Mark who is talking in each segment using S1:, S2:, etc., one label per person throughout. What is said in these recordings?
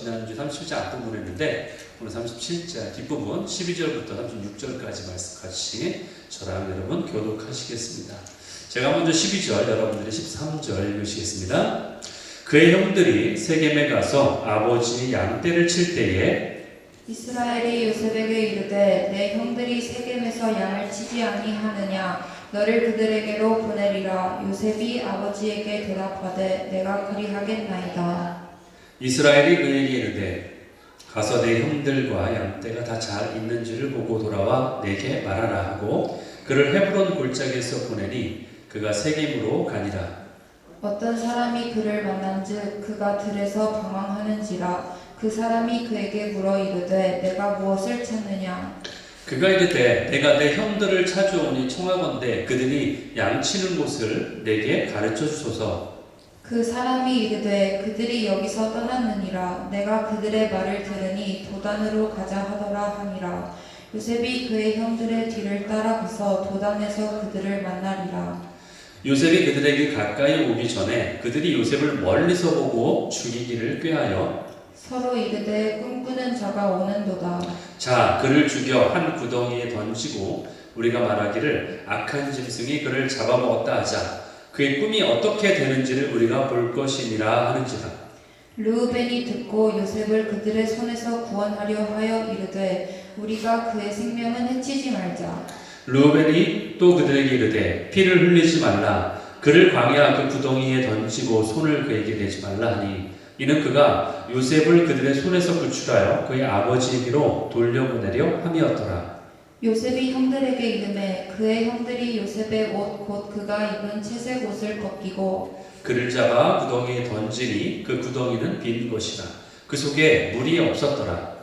S1: 지난주 37장 앞부분 했는데 오늘 37장 뒷부분 12절부터 36절까지 말씀 같이 저랑 여러분 교독하시겠습니다. 제가 먼저 12절, 여러분들이 13절 읽으시겠습니다. 그의 형들이 세겜에 가서 아버지의 양떼를 칠 때에
S2: 이스라엘이 요셉에게 이르되 내 형들이 세겜에서 양을 치지 아니하느냐 너를 그들에게로 보내리라. 요셉이 아버지에게 대답하되 내가 그리하겠나이다.
S1: 이스라엘이 그에게 이르되 가서 내 형들과 양떼가 다 잘 있는지를 보고 돌아와 내게 말하라 하고 그를 헤브론 골짜기에서 보내니 그가 세겜으로 가니라.
S2: 어떤 사람이 그를 만난즉 그가 들에서 방황하는지라. 그 사람이 그에게 물어 이르되 내가 무엇을 찾느냐.
S1: 그가 이르되 내가 내 형들을 찾아오니 청하건대 그들이 양치는 곳을 내게 가르쳐 주소서.
S2: 그 사람이 이르되 그들이 여기서 떠났느니라. 내가 그들의 말을 들으니 도단으로 가자 하더라 하니라. 요셉이 그의 형들의 뒤를 따라가서 도단에서 그들을 만나리라.
S1: 요셉이 그들에게 가까이 오기 전에 그들이 요셉을 멀리서 보고 죽이기를 꾀하여
S2: 서로 이르되 꿈꾸는 자가 오는도다.
S1: 자 그를 죽여 한 구덩이에 던지고 우리가 말하기를 악한 짐승이 그를 잡아먹었다 하자. 그의 꿈이 어떻게 되는지를 우리가 볼 것이니라 하는지라.
S2: 르우벤이 듣고 요셉을 그들의 손에서 구원하려 하여 이르되 우리가 그의 생명은 해치지 말자.
S1: 르우벤이 또 그들에게 이르되 피를 흘리지 말라. 그를 광야 그 구덩이에 던지고 손을 그에게 대지 말라 하니 이는 그가 요셉을 그들의 손에서 구출하여 그의 아버지에게로 돌려보내려 함이었더라.
S2: 요셉이 형들에게 이르매 그의 형들이 요셉의 옷 곧 그가 입은 채색 옷을 벗기고
S1: 그를 잡아 구덩이에 던지니 그 구덩이는 빈 것이라. 그 속에 물이 없었더라.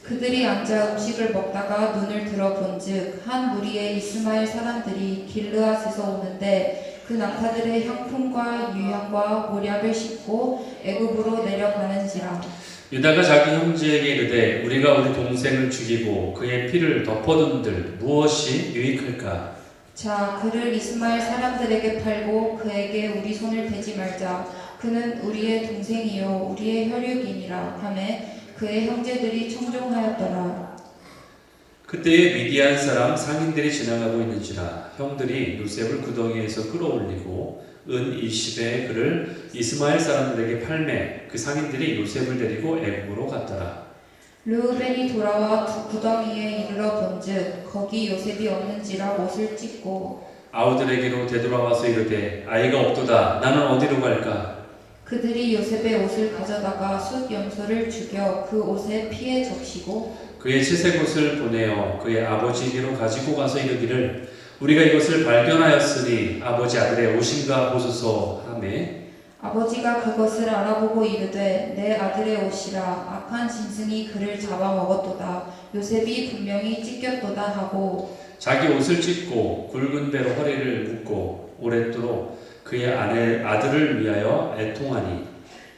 S2: 그들이 앉아 음식을 먹다가 눈을 들어본즉 한 무리의 이스마엘 사람들이 길르앗에서 오는데 그 낙타들의 향품과 유향과 모략을 싣고 애굽으로 내려가는지라.
S1: 유다가 자기 형제에게 이르되 우리가 우리 동생을 죽이고 그의 피를 덮어둔들 무엇이 유익할까?
S2: 자 그를 이스마엘 사람들에게 팔고 그에게 우리 손을 대지 말자. 그는 우리의 동생이요 우리의 혈육이니라 하매 그의 형제들이 청종하였더라.
S1: 그때에 미디안 사람 상인들이 지나가고 있는지라 형들이 요셉을 구덩이에서 끌어올리고 은 20에 그를 이스마엘 사람들에게 팔매 그 상인들이 요셉을 데리고 애굽으로 갔더라.
S2: 르우벤이 돌아와 구덩이에 이르러 본즉 거기 요셉이 없는지라 옷을 찢고
S1: 아우들에게로 되돌아와서 이르되 아이가 없도다. 나는 어디로 갈까?
S2: 그들이 요셉의 옷을 가져다가 숫 염소를 죽여 그 옷에 피에 적시고
S1: 그의 채색 옷을 보내어 그의 아버지에게로 가지고 가서 이르기를 우리가 이것을 발견하였으니 아버지 아들의 옷인가 보소서 하매
S2: 아버지가 그것을 알아보고 이르되 내 아들의 옷이라. 악한 짐승이 그를 잡아먹었도다. 요셉이 분명히 찢겼도다 하고
S1: 자기 옷을 찢고 굵은 배로 허리를 묶고 오랫도록 그의 아들을 위하여 애통하니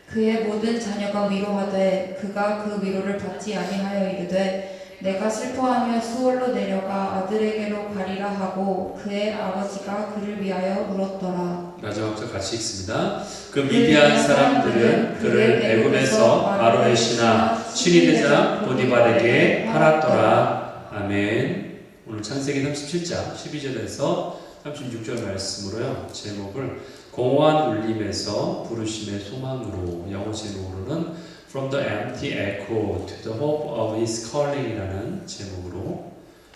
S2: 그의 모든 자녀가 위로하되 그가 그 위로를 받지 아니하여 이르되 내가 슬퍼하며 수월로 내려가 아들에게로 가리라 하고 그의 아버지가 그를 위하여 울었더라.
S1: 마지막 절 같이 읽습니다. 그 미디안 사람들은 그를 애굽에서 바로의 신하 친위대장 보디발에게 팔았더라. 아멘. 오늘 창세기 37장 12절에서 36절 말씀으로요. 제목을 공허한 울림에서 부르심의 소망으로, 영어 제목으로는 From the empty echo to the hope of his calling이라는 제목으로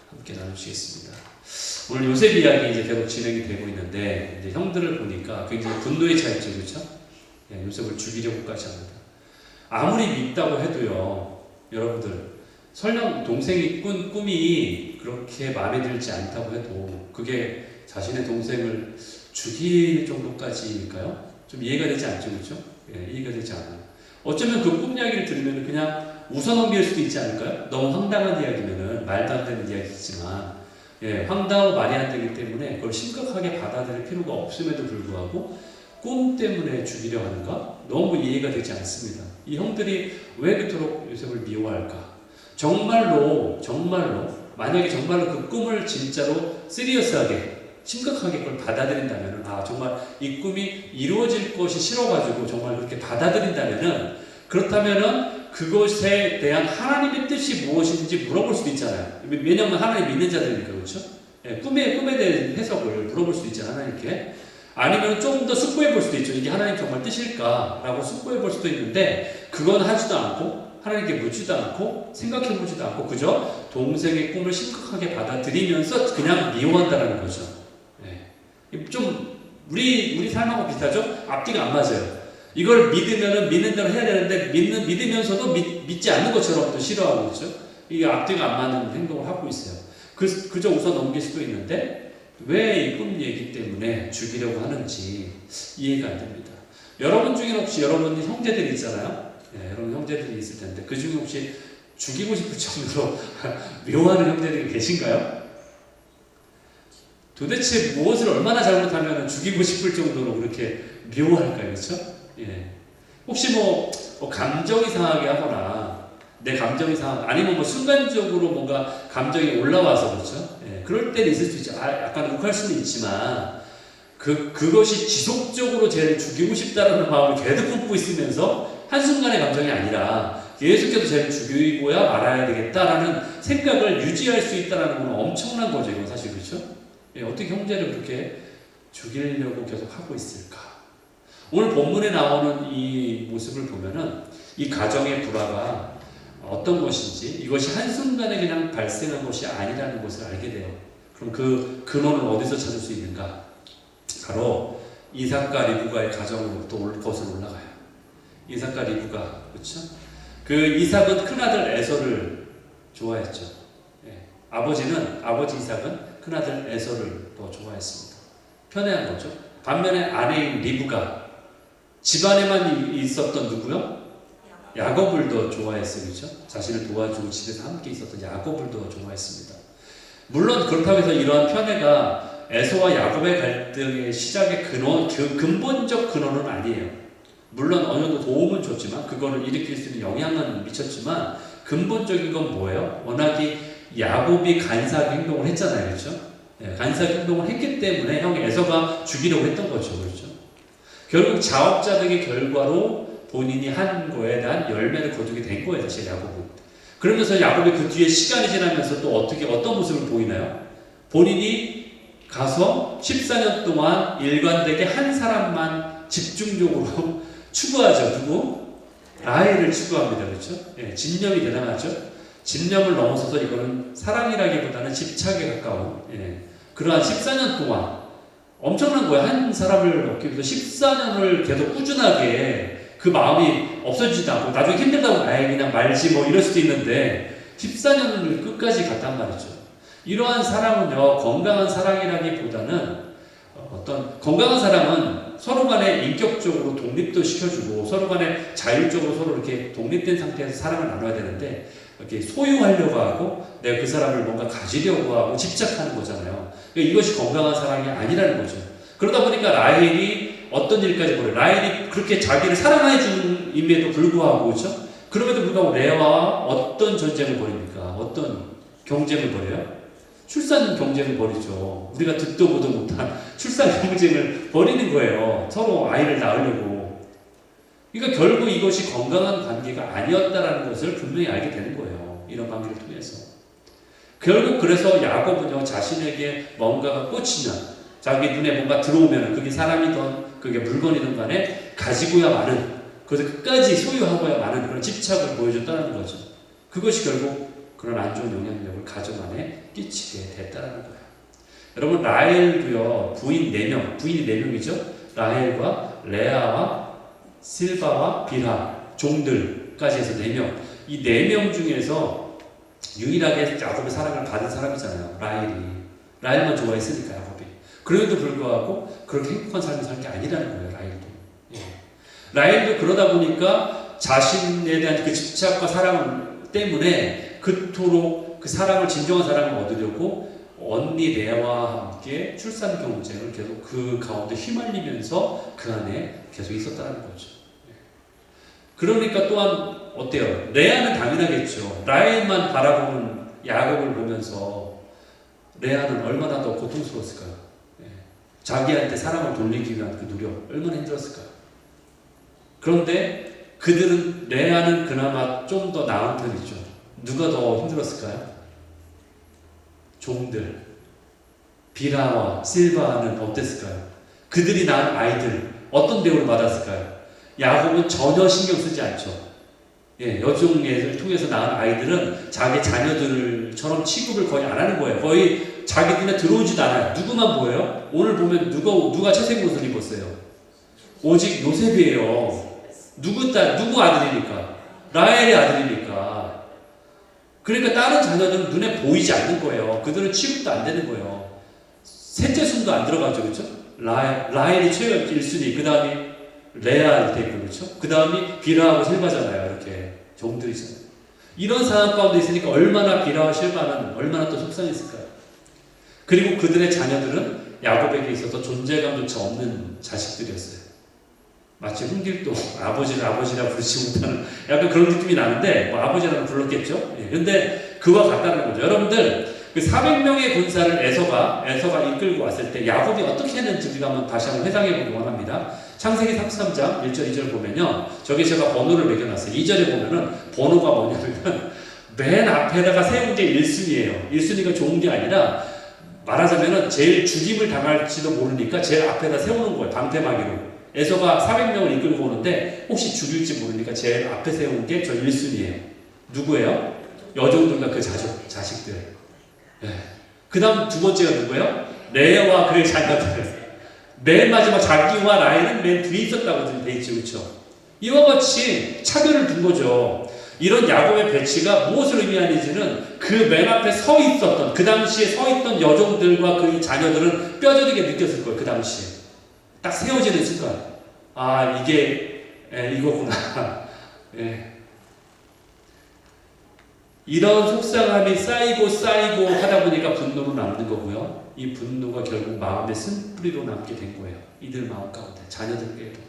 S1: 함께 나누시겠습니다. 오늘 요셉 이야기 이제 계속 진행이 되고 있는데 이제 형들을 보니까 굉장히 분노에 차 있죠, 그렇죠? 예, 요셉을 죽이려고까지 합니다. 아무리 밉다고 해도요, 여러분들 설령 동생이 꾼 꿈이 그렇게 마음에 들지 않다고 해도 그게 자신의 동생을 죽일 정도까지일까요? 좀 이해가 되지 않죠, 그렇죠? 예, 이해가 되지 않아요. 어쩌면 그 꿈 이야기를 들으면 그냥 웃어넘길 수도 있지 않을까요? 너무 황당한 이야기면은 말도 안 되는 이야기지만, 예, 황당하고 말이 안 되기 때문에 그걸 심각하게 받아들일 필요가 없음에도 불구하고 꿈 때문에 죽이려 하는가? 너무 이해가 되지 않습니다. 이 형들이 왜 그토록 요셉을 미워할까? 정말로 만약에 정말로 그 꿈을 진짜로 시리어스하게 심각하게 그걸 받아들인다면 정말 이 꿈이 이루어질 것이 싫어가지고 정말 그렇게 받아들인다면 그렇다면은 그것에 대한 하나님의 뜻이 무엇인지 물어볼 수도 있잖아요. 왜냐하면 하나님 믿는 자들이니까. 그렇죠? 예, 꿈에 대한 해석을 물어볼 수도 있잖아요. 하나님께. 아니면 좀 더 숙고해 볼 수도 있죠. 이게 하나님 정말 뜻일까라고 숙고해 볼 수도 있는데 그건 하지도 않고 하나님께 묻지도 않고 생각해 보지도 않고 그저 동생의 꿈을 심각하게 받아들이면서 그냥 미워한다는 거죠. 예. 좀 우리 삶하고 비슷하죠? 앞뒤가 안 맞아요. 이걸 믿으면은 믿는 대로 해야 되는데 믿으면서도 믿지 않는 것처럼 또 싫어하고 있죠. 이게 앞뒤가 안 맞는 행동을 하고 있어요. 그저 웃어 넘길 수도 있는데 왜 이 꿈 얘기 때문에 죽이려고 하는지 이해가 안 됩니다. 여러분 중에 혹시 여러분 형제들이 있잖아요. 네, 여러분 형제들이 있을 텐데 그 중에 혹시 죽이고 싶을 정도로 묘하는 형제들이 계신가요? 도대체 무엇을 얼마나 잘못하면 죽이고 싶을 정도로 그렇게 묘할까요? 그렇죠? 예. 혹시 뭐 감정이 상하게 하거나 내 감정이 아니면 뭐 순간적으로 뭔가 감정이 올라와서 그렇죠? 예. 그럴 때는 있을 수 있죠. 약간 욱할 수는 있지만 그것이 지속적으로 쟤를 죽이고 싶다라는 마음을 계속 품고 있으면서 한순간의 감정이 아니라 계속해서 쟤를 죽이고야 말아야 되겠다라는 생각을 유지할 수 있다는 건 엄청난 거죠. 이건 사실 그렇죠? 예. 어떻게 형제를 그렇게 죽이려고 계속 하고 있을까? 오늘 본문에 나오는 이 모습을 보면은 이 가정의 불화가 어떤 것인지 이것이 한순간에 그냥 발생한 것이 아니라는 것을 알게 돼요. 그럼 그 근원을 어디서 찾을 수 있는가? 바로 이삭과 리브가의 가정으로부터 올 것을 올라가요. 이삭과 리브가 그렇죠? 그 이삭은 큰아들 에서를 좋아했죠. 예. 아버지 이삭은 큰아들 에서를 더 좋아했습니다. 편애한 거죠. 반면에 아내인 리브가 집안에만 있었던 누구요? 야곱을 더 좋아했어요. 그렇죠? 자신을 도와주고 집에서 함께 있었던 야곱을 더 좋아했습니다. 물론 그렇다고 해서 이러한 편애가 에서와 야곱의 갈등의 시작의 근본적 근원은 아니에요. 물론 어느 정도 도움은 줬지만 그거를 일으킬 수 있는 영향은 미쳤지만 근본적인 건 뭐예요? 워낙에 야곱이 간사하게 행동을 했잖아요. 그렇죠? 예, 간사하게 행동을 했기 때문에 형 에서가 죽이려고 했던 거죠. 그렇죠? 결국 자업자득의 결과로 본인이 한 거에 대한 열매를 거두게 된 거예요, 사실 야곱은. 그러면서 야곱이 그 뒤에 시간이 지나면서 또 어떤 모습을 보이나요? 본인이 가서 14년 동안 일관되게 한 사람만 집중적으로 추구하죠. 누구? 라헬을 추구합니다. 그렇죠? 예, 집념이 대단하죠. 집념을 넘어서서 이거는 사랑이라기보다는 집착에 가까운 그러한 14년 동안 엄청난 거예요. 한 사람을 얻기 위해서 14년을 계속 꾸준하게 그 마음이 없어지지도 않고 나중에 힘들다고 아예 그냥 말지 뭐 이럴 수도 있는데 14년을 끝까지 갔단 말이죠. 이러한 사랑은요, 건강한 사랑이라기보다는 어떤 건강한 사랑은 서로 간에 인격적으로 독립도 시켜주고 서로 간에 자율적으로 서로 이렇게 독립된 상태에서 사랑을 나눠야 되는데 이렇게 소유하려고 하고 내가 그 사람을 뭔가 가지려고 하고 집착하는 거잖아요. 그러니까 이것이 건강한 사랑이 아니라는 거죠. 그러다 보니까 라헬이 어떤 일까지 벌여요. 라헬이 그렇게 자기를 사랑해 줌임에도 불구하고 그렇죠? 그럼에도 불구하고 레아와 어떤 전쟁을 벌입니까? 어떤 경쟁을 벌여요? 출산 경쟁을 벌이죠. 우리가 듣도 보도 못한 출산 경쟁을 벌이는 거예요. 서로 아이를 낳으려고. 그러니까 결국 이것이 건강한 관계가 아니었다라는 것을 분명히 알게 되는 거예요. 이런 관계를 통해서. 결국 그래서 야곱은요, 자신에게 뭔가가 꽂히면, 자기 눈에 뭔가 들어오면, 그게 사람이든, 그게 물건이든 간에 가지고야 마는, 그것을 끝까지 소유하고야 마는 그런 집착을 보여줬다는 거죠. 그것이 결국 그런 안 좋은 영향력을 가정 안에 끼치게 됐다는 거예요. 여러분, 라헬도요, 부인이 4명이죠? 라헬과 레아와 실바와 빌하, 종들까지 해서 4명. 이 4명 중에서 유일하게 야곱의 사랑을 받은 사람이잖아요. 라헬만 좋아했으니까 야곱이. 그럼에도 불구하고 그렇게 행복한 삶을 살 게 아니라는 거예요. 라헬도. 예. 라헬도 그러다 보니까 자신에 대한 그 집착과 사랑 때문에 그토록 그 사랑을, 진정한 사랑을 얻으려고 언니 레아와 함께 출산 경쟁을 계속 그 가운데 휘말리면서 그 안에 계속 있었다는 거죠. 그러니까 또한 어때요? 레아는 당연하겠죠. 라헬만 바라보는 야곱을 보면서 레아는 얼마나 더 고통스러웠을까요? 자기한테 사랑을 돌리기 위한 그 노력 얼마나 힘들었을까요? 그런데 그들은 레아는 그나마 좀 더 나은 편이죠. 누가 더 힘들었을까요? 종들. 비라와 실바는 어땠을까요? 그들이 낳은 아이들 어떤 대우를 받았을까요? 야곱은 전혀 신경 쓰지 않죠. 예, 여종애를 통해서 낳은 아이들은 자기 자녀들처럼 취급을 거의 안 하는 거예요. 거의 자기 눈에 들어오지도 않아요. 누구만 보여요? 오늘 보면 누가 채색 옷을 입었어요? 오직 요셉이에요. 누구 아들이니까? 라헬의 아들이니까. 그러니까 다른 자녀들은 눈에 보이지 않는 거예요. 그들은 취급도 안 되는 거예요. 셋째 순도 안 들어가죠, 그렇죠? 라헬이 최고 1순위, 그 다음이 레아 되고, 그렇죠? 그 다음이 비라하고 실바잖아요. 이렇게 종들이잖아요. 이런 상황 가운데 있으니까 얼마나 비라와 실바는 얼마나 또 속상했을까요? 그리고 그들의 자녀들은 야곱에게 있어서 존재감조차 없는 자식들이었어요. 마치 흥길도 아버지를 아버지라 부르지 못하는 약간 그런 느낌이 나는데 뭐 아버지라고 불렀겠죠. 근데 그와 같다는 거죠. 여러분들 그 400명의 군사를 에서가 이끌고 왔을 때 야곱이 어떻게 했는지 우리가 한번 다시 한번 회상해 보기 원합니다. 창세기 33장 1절 2절 보면요. 저기 제가 번호를 매겨놨어요. 2절에 보면은 번호가 뭐냐면 맨 앞에다가 세운 게 1순위예요. 1순위가 좋은 게 아니라 말하자면은 제일 죽임을 당할지도 모르니까 제일 앞에다 세우는 거예요. 방패막이로. 에서가 400명을 이끌고 오는데 혹시 죽일지 모르니까 제일 앞에 세운 게 저 1순위예요. 누구예요? 여종들과 그 자식들. 네. 그 다음 두 번째가 누구예요? 레아와 그의 자녀들. 맨 마지막 자기와 라헬은 맨 뒤에 있었다고 돼 있죠. 그렇죠? 이와 같이 차별을 둔 거죠. 이런 야곱의 배치가 무엇을 의미하는지는 그 맨 앞에 서 있었던 그 당시에 서 있던 여종들과 그의 자녀들은 뼈저리게 느꼈을 거예요. 그 당시에. 딱 세워지는 순간, 아, 이거구나. 이런 속상함이 쌓이고 하다 보니까 분노로 남는 거고요. 이 분노가 결국 마음의 쓴뿌리로 남게 된 거예요. 이들 마음 가운데, 자녀들께도.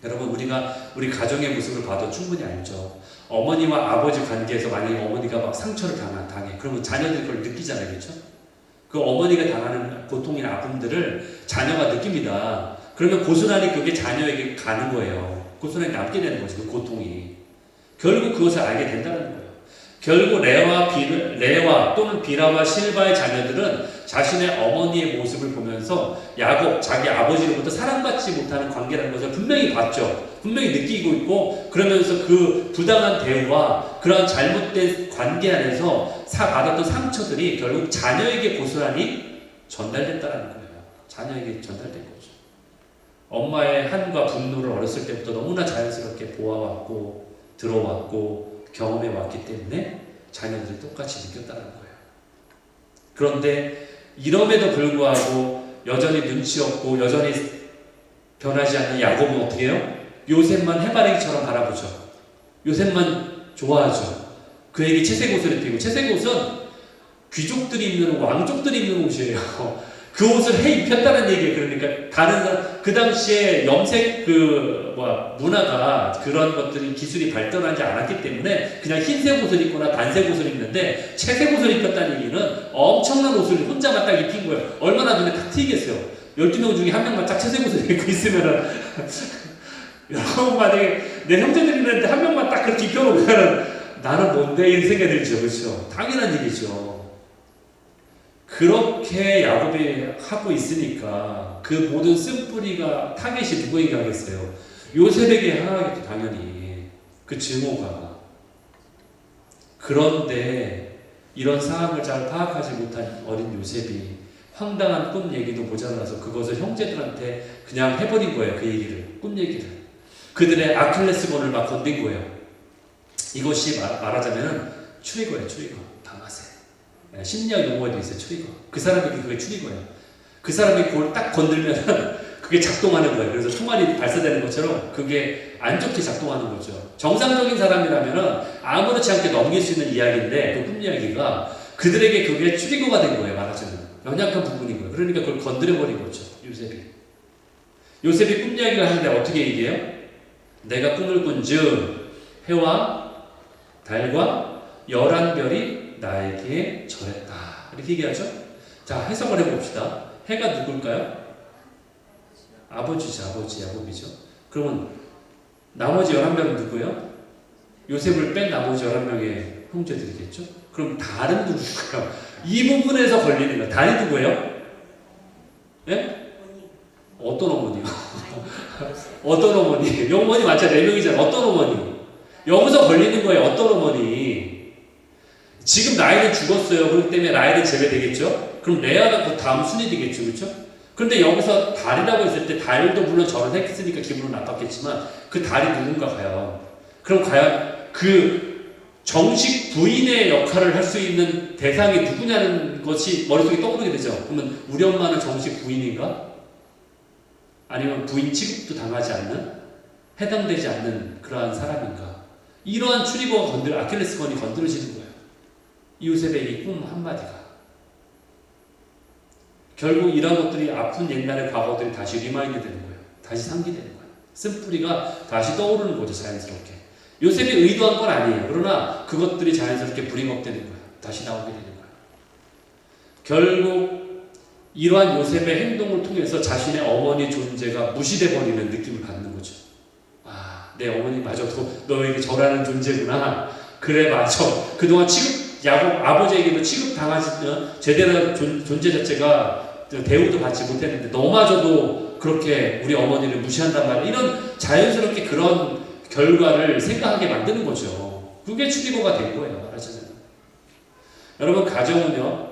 S1: 여러분, 우리 가정의 모습을 봐도 충분히 알죠. 어머니와 아버지 관계에서 만약에 어머니가 막 상처를 당해. 그러면 자녀들이 그걸 느끼잖아요. 그렇죠? 그 어머니가 당하는 고통이나 아픔들을 자녀가 느낍니다. 그러면 고스란히 그게 자녀에게 가는 거예요. 고스란히 남게 되는 거죠. 그 고통이. 결국 그것을 알게 된다는 거예요. 결국 레와 또는 비라와 실바의 자녀들은 자신의 어머니의 모습을 보면서 야곱, 자기 아버지로부터 사랑받지 못하는 관계라는 것을 분명히 봤죠. 분명히 느끼고 있고 그러면서 그 부당한 대우와 그런 잘못된 관계 안에서 받았던 상처들이 결국 자녀에게 고스란히 전달됐다는 거예요. 자녀에게 전달된 거죠. 엄마의 한과 분노를 어렸을 때부터 너무나 자연스럽게 보아왔고 들어왔고 경험해 왔기 때문에 자녀들이 똑같이 느꼈다는 거예요. 그런데 이럼에도 불구하고 여전히 눈치 없고 여전히 변하지 않는 야곱은 어떻게 해요? 요셉만 해바라기처럼 바라보죠. 요셉만 좋아하죠. 그에게 채색 옷을 입히고, 채색 옷은 귀족들이 입는 옷, 왕족들이 입는 옷이에요. 그 옷을 해 입혔다는 얘기예요. 그러니까 그 당시에 염색 문화가 그런 것들이 기술이 발전하지 않았기 때문에 그냥 흰색 옷을 입거나 단색 옷을 입는데 채색 옷을 입혔다는 얘기는 엄청난 옷을 혼자만 딱 입힌 거예요. 얼마나 눈에 탁 튀겠어요. 12명 중에 한 명만 딱 채색 옷을 입고 있으면은 여러분 만약에 내 형제들이 있는데 한 명만 딱 그렇게 입혀놓으면은 나는 뭔데? 이런 생각이 들죠. 그렇죠? 당연한 얘기죠. 그렇게 야곱이 하고 있으니까 그 모든 쓴뿌리가 타겟이 누구에게 하겠어요? 요셉에게 하겠죠. 당연히 그 증오가. 그런데 이런 상황을 잘 파악하지 못한 어린 요셉이 황당한 꿈 얘기도 모자라서 그것을 형제들한테 그냥 해버린 거예요. 그 얘기를, 꿈 얘기를. 그들의 아킬레스건을 막 건든 거예요. 이것이 말하자면 추리거예요. 추리거. 방아쇠. 심리학 용어에도 있어요. 추리거. 그 사람에게 그게 추리거예요. 그 사람이 그걸 딱 건들면 그게 작동하는 거예요. 그래서 총알이 발사되는 것처럼 그게 안 좋게 작동하는 거죠. 정상적인 사람이라면 아무렇지 않게 넘길 수 있는 이야기인데 그 꿈 이야기가 그들에게 그게 추리거가 된 거예요. 말하자면 연약한 부분인 거예요. 그러니까 그걸 건드려버린 거죠. 요셉이 꿈 이야기를 하는데 어떻게 얘기해요? 내가 꿈을 꾼즉 해와 달과 11별이 나에게 절했다. 이렇게 얘기하죠. 자, 해석을 해봅시다. 해가 누굴까요? 아버지죠. 아버지, 야곱이죠. 그러면 나머지 11명은 누구예요? 요셉을 뺀 나머지 11명의 형제들이겠죠? 그럼 달은 누구일까요? 이 부분에서 걸리는 거예요. 달이 누구예요? 예? 어떤 어머니요? 어떤 어머니? 이 어머니 맞죠? 4명이잖아요. 어떤 어머니? 여기서 걸리는 거예요. 어떤 어머니? 지금 라헬은 죽었어요. 그렇기 때문에 라헬은 제외되겠죠? 그럼 레아가 그 다음 순위 되겠죠. 그렇죠? 그런데 여기서 달이라고 했을 때 달도 물론 결혼했으니까 기분은 나빴겠지만 그 달이 누군가 과연? 그럼 과연 그 정식 부인의 역할을 할 수 있는 대상이 누구냐는 것이 머릿속에 떠오르게 되죠. 그러면 우리 엄마는 정식 부인인가? 아니면 부인 취급도 당하지 않는? 해당되지 않는 그러한 사람인가? 이러한 추리버가 아킬레스건이 건드려지는 거예요. 요셉의 이 꿈 한마디가. 결국 이런 것들이 아픈 옛날의 과거들이 다시 리마인드 되는 거예요. 다시 상기되는 거예요. 쓴뿌리가 다시 떠오르는 거죠, 자연스럽게. 요셉이 의도한 건 아니에요. 그러나 그것들이 자연스럽게 브링업 되는 거예요. 다시 나오게 되는 거예요. 결국 이러한 요셉의 행동을 통해서 자신의 어머니 존재가 무시돼 버리는 느낌을 받는 거죠. 아, 내 어머니마저도 너에게 절하는 존재구나. 그래, 맞아. 그동안 야곱 아버지에게도 취급당하지 제대로 존재 자체가 대우도 받지 못했는데 너마저도 그렇게 우리 어머니를 무시한단 말이야. 이런 자연스럽게 그런 결과를 생각하게 만드는 거죠. 그게 추리고가 된 거예요. 알았잖아요. 여러분, 가정은요,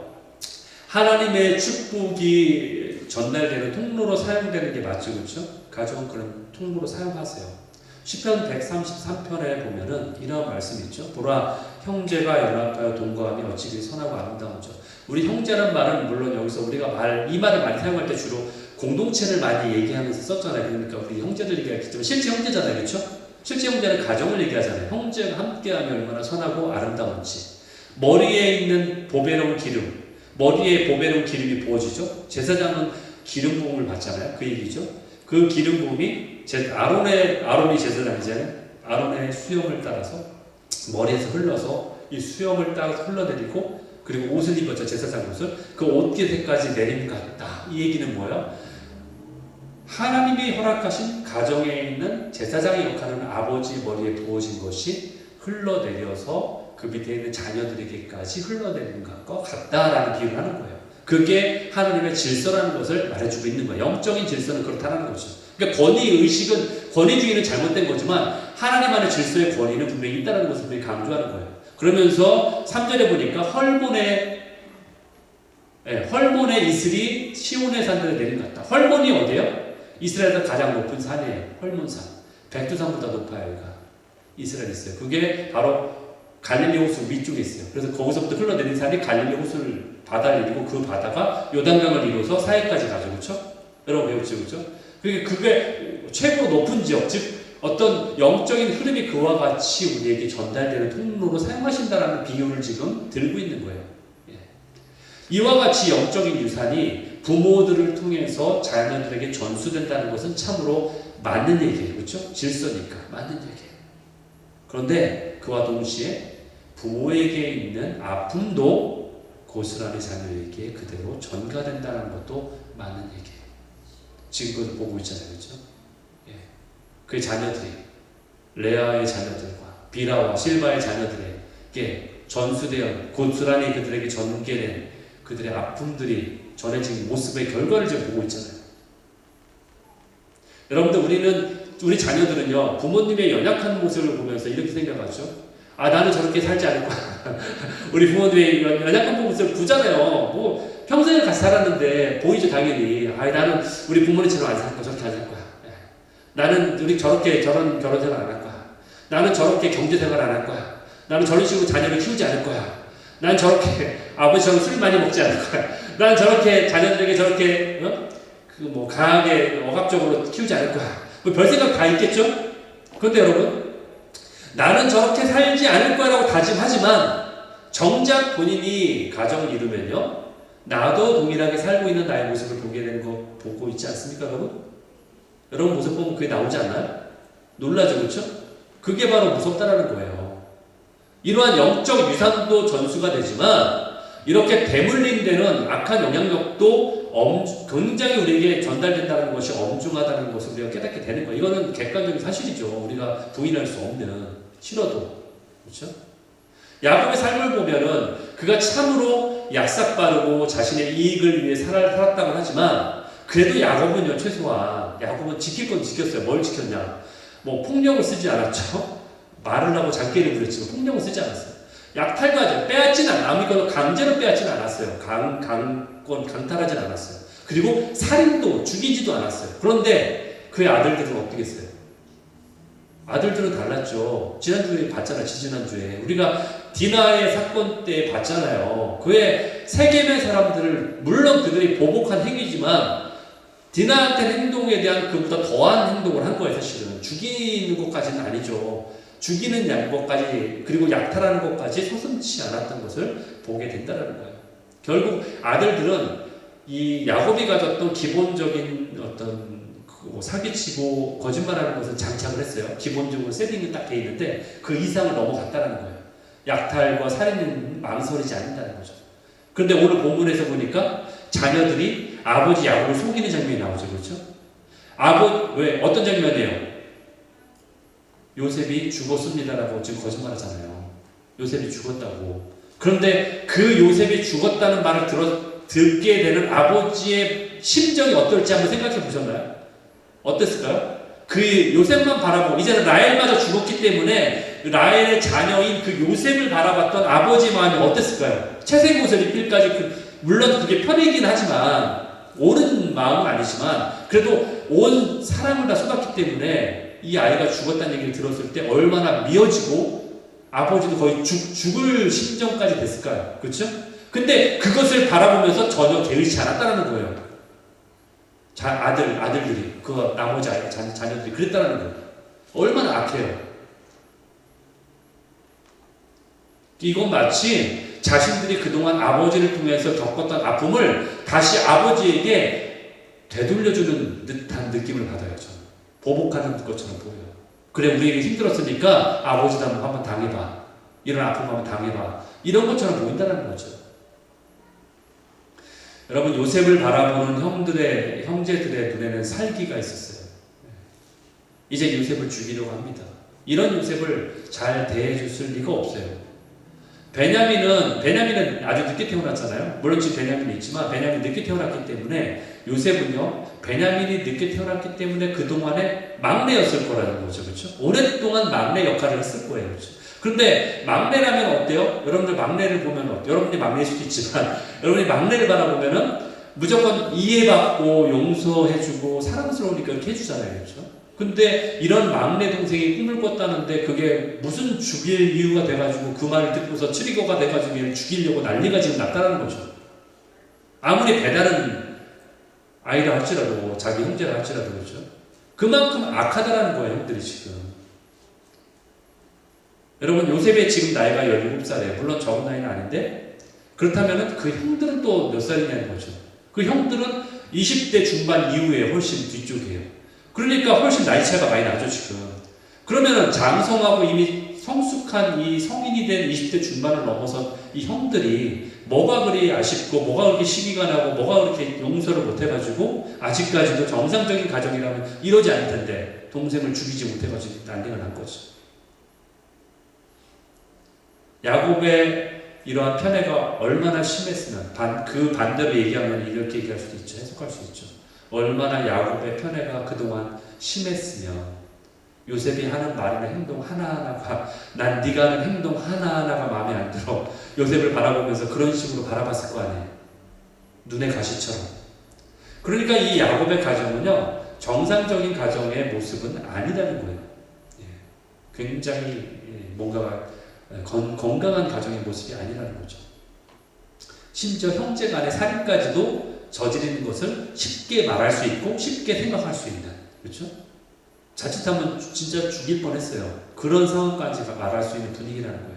S1: 하나님의 축복이 전달되는 통로로 사용되는 게 맞죠, 그렇죠? 가정은 그런 통로로 사용하세요. 시편 133편에 보면은 이런 말씀이 있죠. 보라, 형제가 연합하여 동거하며 어찌 그리 선하고 아름다운지. 우리 형제란 말은 물론 여기서 우리가 이 말을 많이 사용할 때 주로 공동체를 많이 얘기하면서 썼잖아요. 그러니까 우리 형제들 얘기하겠지만 실제 형제잖아요, 그렇죠? 실제 형제는 가정을 얘기하잖아요. 형제가 함께하면 얼마나 선하고 아름다운지. 머리에 있는 보배로운 기름, 머리에 보배로운 기름이 부어지죠. 제사장은 기름 부음을 받잖아요. 그 얘기죠. 그 기름 부음이 아론이 제사장이잖아요. 아론의 수염을 따라서 머리에서 흘러서 이 수염을 따라서 흘러내리고, 그리고 옷을 입었죠. 제사장 옷을. 그 옷깃에까지 내림갔다. 이 얘기는 뭐예요? 하나님이 허락하신 가정에 있는 제사장의 역할은 아버지 머리에 부어진 것이 흘러내려서 그 밑에 있는 자녀들에게까지 흘러내리는 것과 같다라는 비유를 하는 거예요. 그게 하나님의 질서라는 것을 말해주고 있는 거예요. 영적인 질서는 그렇다는 거죠. 그러니까 권위주의는 잘못된 거지만 하나님 안의 질서의 권위는 분명히 있다는 것을 분명히 강조하는 거예요. 그러면서 3절에 보니까 헐몬의 이슬이 시온의 산들에 내린 것 같다. 헐몬이 어디예요? 이스라엘에서 가장 높은 산이에요. 헐몬산. 백두산보다 높아요. 여기가. 이스라엘에 있어요. 그게 바로 갈릴리 호수 위쪽에 있어요. 그래서 거기서부터 흘러내린 산이 갈릴리 호수를 바다를 이루고 그 바다가 요단강을 이루어서 사해까지 가죠. 그렇죠? 여러분 배웠죠? 그렇죠? 그게 최고 높은 지역, 즉 어떤 영적인 흐름이 그와 같이 우리에게 전달되는 통로로 사용하신다라는 비유를 지금 들고 있는 거예요. 예. 이와 같이 영적인 유산이 부모들을 통해서 자녀들에게 전수된다는 것은 참으로 맞는 얘기예요. 그렇죠? 질서니까 맞는 얘기예요. 그런데 그와 동시에 부모에게 있는 아픔도 고스란히 자녀에게 그대로 전가된다는 것도 맞는 얘기예요. 지금 그것을 보고 있잖아요. 그렇죠? 예. 그 자녀들이 레아의 자녀들과 비라와 실바의 자녀들에게 전수되어 고스란히 그들에게 전개된 그들의 아픔들이 전해진 모습의 결과를 지금 보고 있잖아요. 여러분들, 우리 자녀들은요, 부모님의 연약한 모습을 보면서 이렇게 생각하죠. 아, 나는 저렇게 살지 않을 거야. 우리 부모님의 연약한 모습을 보잖아요. 뭐, 평생을 같이 살았는데, 보이죠, 당연히. 아, 나는 우리 부모님처럼 안 살 거야. 저렇게 안 살 거야. 나는 저런 결혼생활 안 할 거야. 나는 저렇게 경제생활 안 할 거야. 나는 저런 식으로 자녀를 키우지 않을 거야. 난 저렇게 아버지처럼 술 많이 먹지 않을 거야. 난 저렇게 자녀들에게 저렇게 강하게 억압적으로 키우지 않을 거야. 뭐 별 생각 다 있겠죠? 그런데 여러분, 나는 저렇게 살지 않을 거야라고 다짐하지만 정작 본인이 가정을 이루면요, 나도 동일하게 살고 있는 나의 모습을 보게 되는 거 보고 있지 않습니까, 여러분? 여러분 모습 보면 그게 나오지 않나요? 놀라죠, 그렇죠? 그게 바로 무섭다라는 거예요. 이러한 영적 유산도 전수가 되지만 이렇게 대물림되는 악한 영향력도 굉장히 우리에게 전달된다는 것이 엄중하다는 것을 우리가 깨닫게 되는 거예요. 이거는 객관적인 사실이죠. 우리가 부인할 수 없는, 싫어도. 그렇죠? 야곱의 삶을 보면은 그가 참으로 약삭빠르고 자신의 이익을 위해 살았다고 하지만 그래도 야곱은요, 최소한 야곱은 지킬 건 지켰어요. 뭘 지켰냐? 뭐 폭력을 쓰지 않았죠. 말을 하고 장깨를 부렸지만 폭력을 쓰지 않았어요. 약탈까지 빼앗지는 남의 걸로 강제로 빼앗지는 않았어요. 강탈하진 않았어요. 그리고 살인도 죽이지도 않았어요. 그런데 그의 아들들은 어떻게 했어요? 아들들은 달랐죠. 지난주에 봤잖아요. 지난주에 우리가 디나의 사건 때 봤잖아요. 그의 세겜의 사람들을 물론 그들이 보복한 행위지만 디나한테 행동에 대한 그보다 더한 행동을 한 거예요. 사실은 죽이는 것까지는 아니죠. 죽이는 것까지 그리고 약탈하는 것까지 서슴지 않았던 것을 보게 된다는 거예요. 결국 아들들은 이 야곱이 가졌던 기본적인 어떤 사기치고 거짓말하는 것을 장착을 했어요. 기본적으로 세팅이 딱 돼 있는데 그 이상을 넘어갔다는 거예요. 약탈과 살인은 망설이지 않는다는 거죠. 그런데 오늘 본문에서 보니까 자녀들이 아버지 야곱을 속이는 장면이 나오죠. 그렇죠? 왜? 어떤 장면이에요? 요셉이 죽었습니다라고 지금 거짓말하잖아요. 요셉이 죽었다고. 그런데 그 요셉이 죽었다는 말을 듣게 되는 아버지의 심정이 어떨지 한번 생각해 보셨나요? 어땠을까요? 그 요셉만 바라보고 이제는 라헬마저 죽었기 때문에 라헬의 자녀인 그 요셉을 바라봤던 아버지의 마음이 어땠을까요? 채색옷을 입힐까지 물론 그게 편이긴 하지만 옳은 마음은 아니지만 그래도 온 사랑을 다 쏟았기 때문에 이 아이가 죽었다는 얘기를 들었을 때 얼마나 미어지고 아버지도 거의 죽을 심정까지 됐을까요? 그렇죠? 근데 그것을 바라보면서 전혀 게으르지 않았다는 거예요. 아들들이 그 나머지 자녀들이 그랬다는 거예요. 얼마나 악해요. 이건 마치 자신들이 그동안 아버지를 통해서 겪었던 아픔을 다시 아버지에게 되돌려주는 듯한 느낌을 받아요. 저는. 보복하는 것처럼 보여요. 그래 우리에게 힘들었으니까 아버지도 한번 당해봐. 이런 아픔 한번 당해봐. 이런 것처럼 보인다는 거죠. 여러분 요셉을 바라보는 형제들의 눈에는 살기가 있었어요. 이제 요셉을 죽이려고 합니다. 이런 요셉을 잘 대해줬을 리가 없어요. 베냐민은 아주 늦게 태어났잖아요. 물론 지금 베냐민이 있지만 베냐민이 늦게 태어났기 때문에 요셉은요 베냐민이 늦게 태어났기 때문에 그동안에 막내였을 거라는 거죠. 그렇죠? 오랫동안 막내 역할을 했을 거예요. 그렇죠? 그런데 막내라면 어때요? 여러분들 막내를 보면 어때요? 여러분들이 막내일 수도 있지만 여러분이 막내를 바라보면은 무조건 이해받고 용서해주고 사랑스러우니까 이렇게 해주잖아요. 그렇죠? 근데 이런 막내 동생이 꿈을 꿨다는데 그게 무슨 죽일 이유가 돼가지고 그 말을 듣고서 트리거가 돼가지고 얘를 죽이려고 난리가 지금 났다는 거죠. 아무리 배다른 아이라 할지라도 자기 형제라 할지라도 그렇죠. 그만큼 악하다라는 거예요. 형들이 지금. 여러분 요셉의 지금 나이가 17살이에요. 물론 적은 나이는 아닌데 그렇다면 그 형들은 또 몇 살이냐는 거죠. 그 형들은 20대 중반 이후에 훨씬 뒤쪽이에요. 그러니까 훨씬 나이 차이가 많이 나죠 지금. 그러면 장성하고 이미 성숙한 이 성인이 된 20대 중반을 넘어선 이 형들이 뭐가 그리 아쉽고 뭐가 그렇게 시기가 나고 뭐가 그렇게 용서를 못해가지고 아직까지도 정상적인 가정이라면 이러지 않을 텐데 동생을 죽이지 못해가지고 난리가 난 거죠. 야곱의 이러한 편애가 얼마나 심했으면 그 반대로 얘기하면 이렇게 얘기할 수도 있죠. 해석할 수 있죠. 얼마나 야곱의 편애가 그동안 심했으면 요셉이 하는 말이나 행동 하나하나가 난 네가 하는 행동 하나하나가 마음에 안 들어. 요셉을 바라보면서 그런 식으로 바라봤을 거 아니에요. 눈의 가시처럼. 그러니까 이 야곱의 가정은요 정상적인 가정의 모습은 아니라는 거예요. 굉장히 뭔가 건강한 가정의 모습이 아니라는 거죠. 심지어 형제 간의 살인까지도 저지르는 것을 쉽게 말할 수 있고 쉽게 생각할 수 있는, 그렇죠? 자칫하면 진짜 죽일 뻔했어요. 그런 상황까지 말할 수 있는 분위기라는 거예요.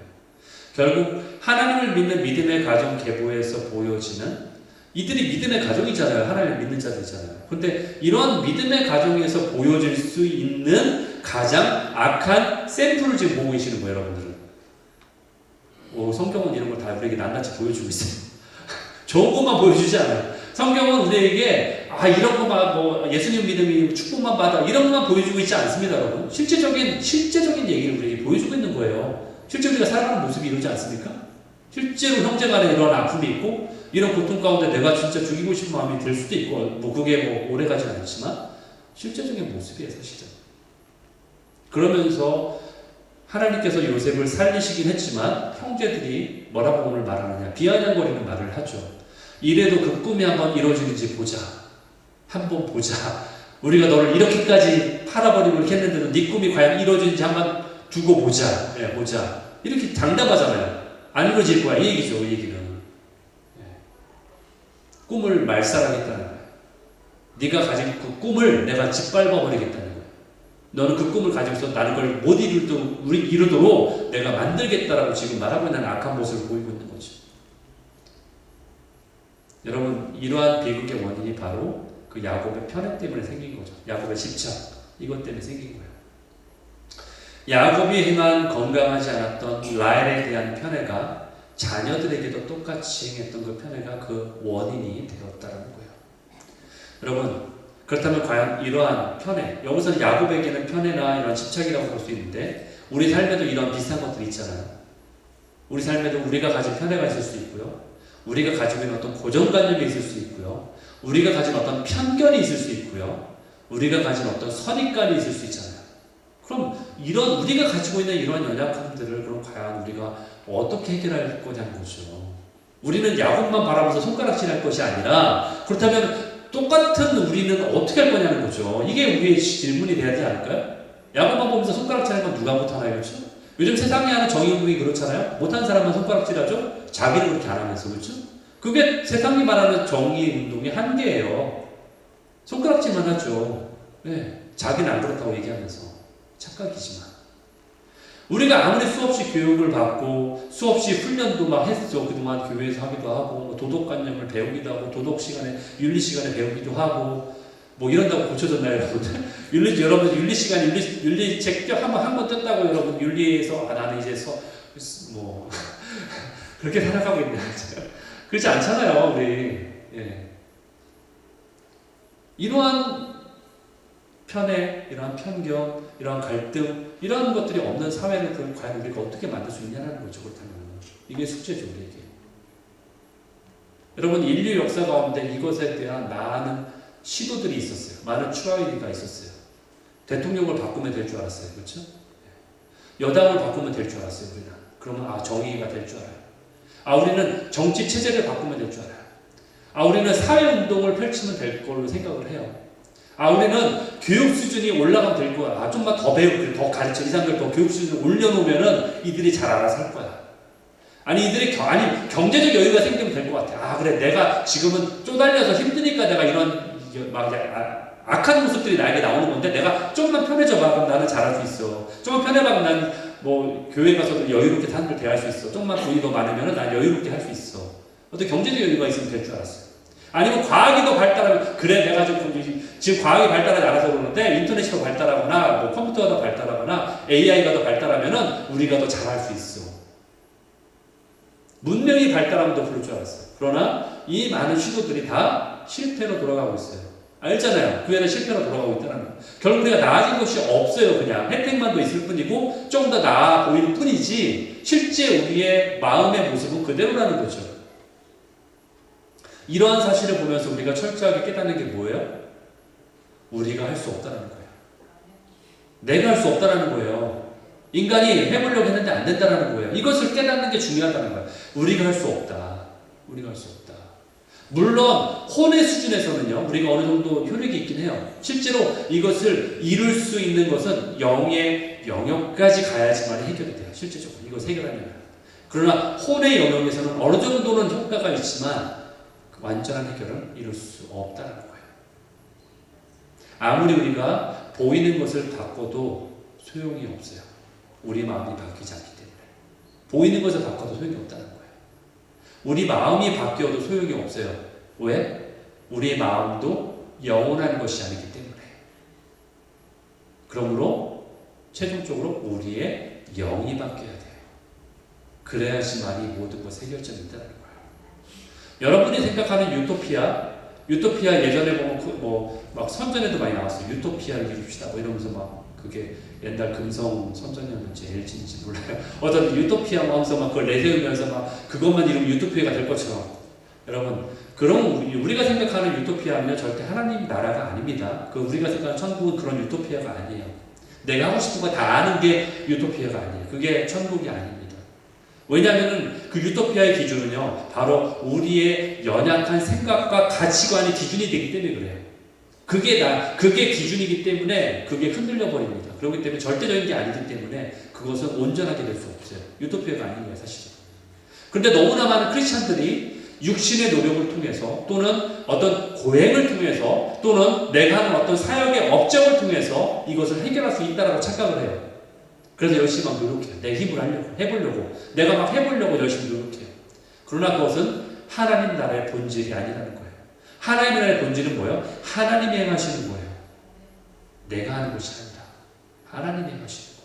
S1: 결국 하나님을 믿는 믿음의 가정 계보에서 보여지는 이들이 믿음의 가정이잖아요. 하나님을 믿는 자들이잖아요. 그런데 이런 믿음의 가정에서 보여질 수 있는 가장 악한 샘플을 지금 보고 계시는 거예요, 여러분들은. 성경은 이런 걸 다 우리에게 낱낱이 보여주고 있어요. 좋은 것만 보여주지 않아요. 성경은 우리에게 이런 것만 뭐 예수님 믿음이 축복만 받아 이런 것만 보여주고 있지 않습니다, 여러분. 실제적인 얘기를 우리에게 보여주고 있는 거예요. 실제 우리가 살아가는 모습이 이러지 않습니까? 실제로 형제간에 이런 아픔이 있고 이런 고통 가운데 내가 진짜 죽이고 싶은 마음이 들 수도 있고 뭐 그게 뭐 오래 가진 않지만 실제적인 모습이에요, 사실은. 그러면서 하나님께서 요셉을 살리시긴 했지만 형제들이 뭐라고 오늘 말하느냐, 비아냥거리는 말을 하죠. 이래도 그 꿈이 한번 이루어지는지 보자. 한번 보자. 우리가 너를 이렇게까지 팔아버리고 이렇게 했는데도 네 꿈이 과연 이루어지는지 한번 두고 보자. 네, 보자. 이렇게 장담하잖아요. 안 이루어질 거야. 이 얘기죠, 이 얘기는. 네. 꿈을 말살하겠다는 거야. 네가 가진 그 꿈을 내가 짓밟아버리겠다는 거야. 너는 그 꿈을 가지고서 나는 걸 못 이루도록 내가 만들겠다라고 지금 말하고 있는 악한 모습을 보이고 있는 거죠. 여러분, 이러한 비극의 원인이 바로 그 야곱의 편애 때문에 생긴 거죠. 야곱의 집착, 이것 때문에 생긴 거예요. 야곱이 행한 건강하지 않았던 라헬에 대한 편애가 자녀들에게도 똑같이 행했던 그 편애가 그 원인이 되었다는 거예요. 여러분, 그렇다면 과연 이러한 편애, 여기서는 야곱에게는 편애나 이런 집착이라고 볼 수 있는데 우리 삶에도 이런 비슷한 것들이 있잖아요. 우리 삶에도 우리가 가진 편애가 있을 수 있고요. 우리가 가지고 있는 어떤 고정관념이 있을 수 있고요. 우리가 가진 어떤 편견이 있을 수 있고요. 우리가 가진 어떤 선입관이 있을 수 있잖아요. 그럼 우리가 가지고 있는 이런 연약함들을 그럼 과연 우리가 어떻게 해결할 거냐는 거죠. 우리는 야곱만 바라보면서 손가락질할 것이 아니라 그렇다면 똑같은 우리는 어떻게 할 거냐는 거죠. 이게 우리의 질문이 돼야 되지 않을까요? 야곱만 보면서 손가락질하는 건 누가 못하나요? 그렇죠? 요즘 세상에 하는 정의운동이 그렇잖아요. 못하는 사람만 손가락질하죠? 자기는 그렇게 안 하면서. 그렇죠? 그게 세상이 말하는 정의운동의 한계예요. 손가락질만 하죠. 네, 자기는 안 그렇다고 얘기하면서. 착각이지만. 우리가 아무리 수없이 교육을 받고 수없이 훈련도 막 했죠. 그동안 교회에서 하기도 하고 도덕관념을 배우기도 하고 도덕 시간에 윤리 시간에 배우기도 하고 뭐 이런다고 고쳐졌나요, 여러분들? 여러분 윤리 시간 윤리 책 한번 떴다고 여러분 윤리에서 나는 이제 뭐 그렇게 살아가고 있는 거죠. 그렇지 않잖아요, 우리. 예. 이러한 편애, 이러한 편견, 이러한 갈등, 이런 것들이 없는 사회를 그럼 과연 우리가 어떻게 만들 수 있냐는 거죠. 그렇다면 이게 숙제죠, 우리에게. 여러분, 인류 역사 가운데 이것에 대한 많은 시도들이 있었어요. 많은 트라이가 있었어요. 대통령을 바꾸면 될 줄 알았어요, 그렇죠? 여당을 바꾸면 될 줄 알았어요, 우리는. 그러면 정의가 될 줄 알아요. 우리는 정치 체제를 바꾸면 될 줄 알아요. 우리는 사회 운동을 펼치면 될 걸로 생각을 해요. 우리는 교육 수준이 올라가면 될 거야. 좀만 더 배우고, 더 가르쳐. 이 사람들 더 교육 수준을 올려놓으면은 이들이 잘 알아서 할 거야. 경제적 여유가 생기면 될 것 같아. 그래, 내가 지금은 쪼달려서 힘드니까 내가 이런, 악한 모습들이 나에게 나오는 건데, 내가 조금만 편해져봐. 그럼 나는 잘할 수 있어. 조금만 편해봐. 난 교회 가서도 여유롭게 사람들 대할 수 있어. 조금만 돈이 더 많으면은 난 여유롭게 할 수 있어. 어떤 경제적 여유가 있으면 될 줄 알았어요. 아니면 과학이 더 발달하면, 그래, 내가 지금 과학이 발달하지 않아서 그러는데, 인터넷이 더 발달하거나, 컴퓨터가 더 발달하거나, AI가 더 발달하면은, 우리가 더 잘할 수 있어. 문명이 발달하면 더 그럴 줄 알았어요. 그러나, 이 많은 시도들이 다 실패로 돌아가고 있어요. 알잖아요. 그 애는 실패로 돌아가고 있다는 거. 결국 우리가 나아진 것이 없어요, 그냥. 혜택만 더 있을 뿐이고, 좀 더 나아 보일 뿐이지, 실제 우리의 마음의 모습은 그대로라는 거죠. 이러한 사실을 보면서 우리가 철저하게 깨닫는 게 뭐예요? 우리가 할 수 없다는 거예요. 내가 할 수 없다는 거예요. 인간이 해보려고 했는데 안 된다는 거예요. 이것을 깨닫는 게 중요하다는 거예요. 우리가 할 수 없다. 우리가 할 수 없다. 물론 혼의 수준에서는요, 우리가 어느 정도 효력이 있긴 해요. 실제로 이것을 이룰 수 있는 것은 영의 영역까지 가야지만 해결이 돼요. 실제적으로 이것을 해결하려면. 그러나 혼의 영역에서는 어느 정도는 효과가 있지만 완전한 해결은 이룰 수 없다는 거예요. 아무리 우리가 보이는 것을 바꿔도 소용이 없어요. 우리 마음이 바뀌지 않기 때문에. 보이는 것을 바꿔도 소용이 없다는 거예요. 우리 마음이 바뀌어도 소용이 없어요. 왜? 우리의 마음도 영원한 것이 아니기 때문에. 그러므로 최종적으로 우리의 영이 바뀌어야 돼요. 그래야지만 이 모든 것의 해결점이 있다는 거예요. 여러분이 생각하는 유토피아, 유토피아 예전에 보면 막 선전에도 많이 나왔어요. 유토피아를 이룹시다. 뭐 이러면서 막 그게 옛날 금성 선전이었는지 LG인지 몰라요. 어떤 유토피아 하면서 막 그걸 내세우면서 막 그것만 이루면 유토피아가 될 것처럼. 여러분, 그런 우리가 생각하는 유토피아는요 절대 하나님 나라가 아닙니다. 그 우리가 생각하는 천국은 그런 유토피아가 아니에요. 내가 하고 싶은 거 다 아는 게 유토피아가 아니에요. 그게 천국이 아닙니다. 왜냐하면 그 유토피아의 기준은요 바로 우리의 연약한 생각과 가치관의 기준이 되기 때문에 그래요. 그게 기준이기 때문에 그게 흔들려 버립니다. 그렇기 때문에 절대적인 게 아니기 때문에 그것은 온전하게 될 수 없어요. 유토피아가 아닌 거예요, 사실은. 그런데 너무나 많은 크리스찬들이 육신의 노력을 통해서 또는 어떤 고행을 통해서 또는 내가 하는 어떤 사역의 업적을 통해서 이것을 해결할 수 있다라고 착각을 해요. 그래서 열심히 막 노력해요. 내 힘을 해보려고 내가 막 해보려고 열심히 노력해요. 그러나 그것은 하나님 나라의 본질이 아니라는 거예요. 하나님 나라의 본질은 뭐예요? 하나님이 행하시는 거예요. 내가 하는 것이 아니라 하나님이 행하시는 거예요.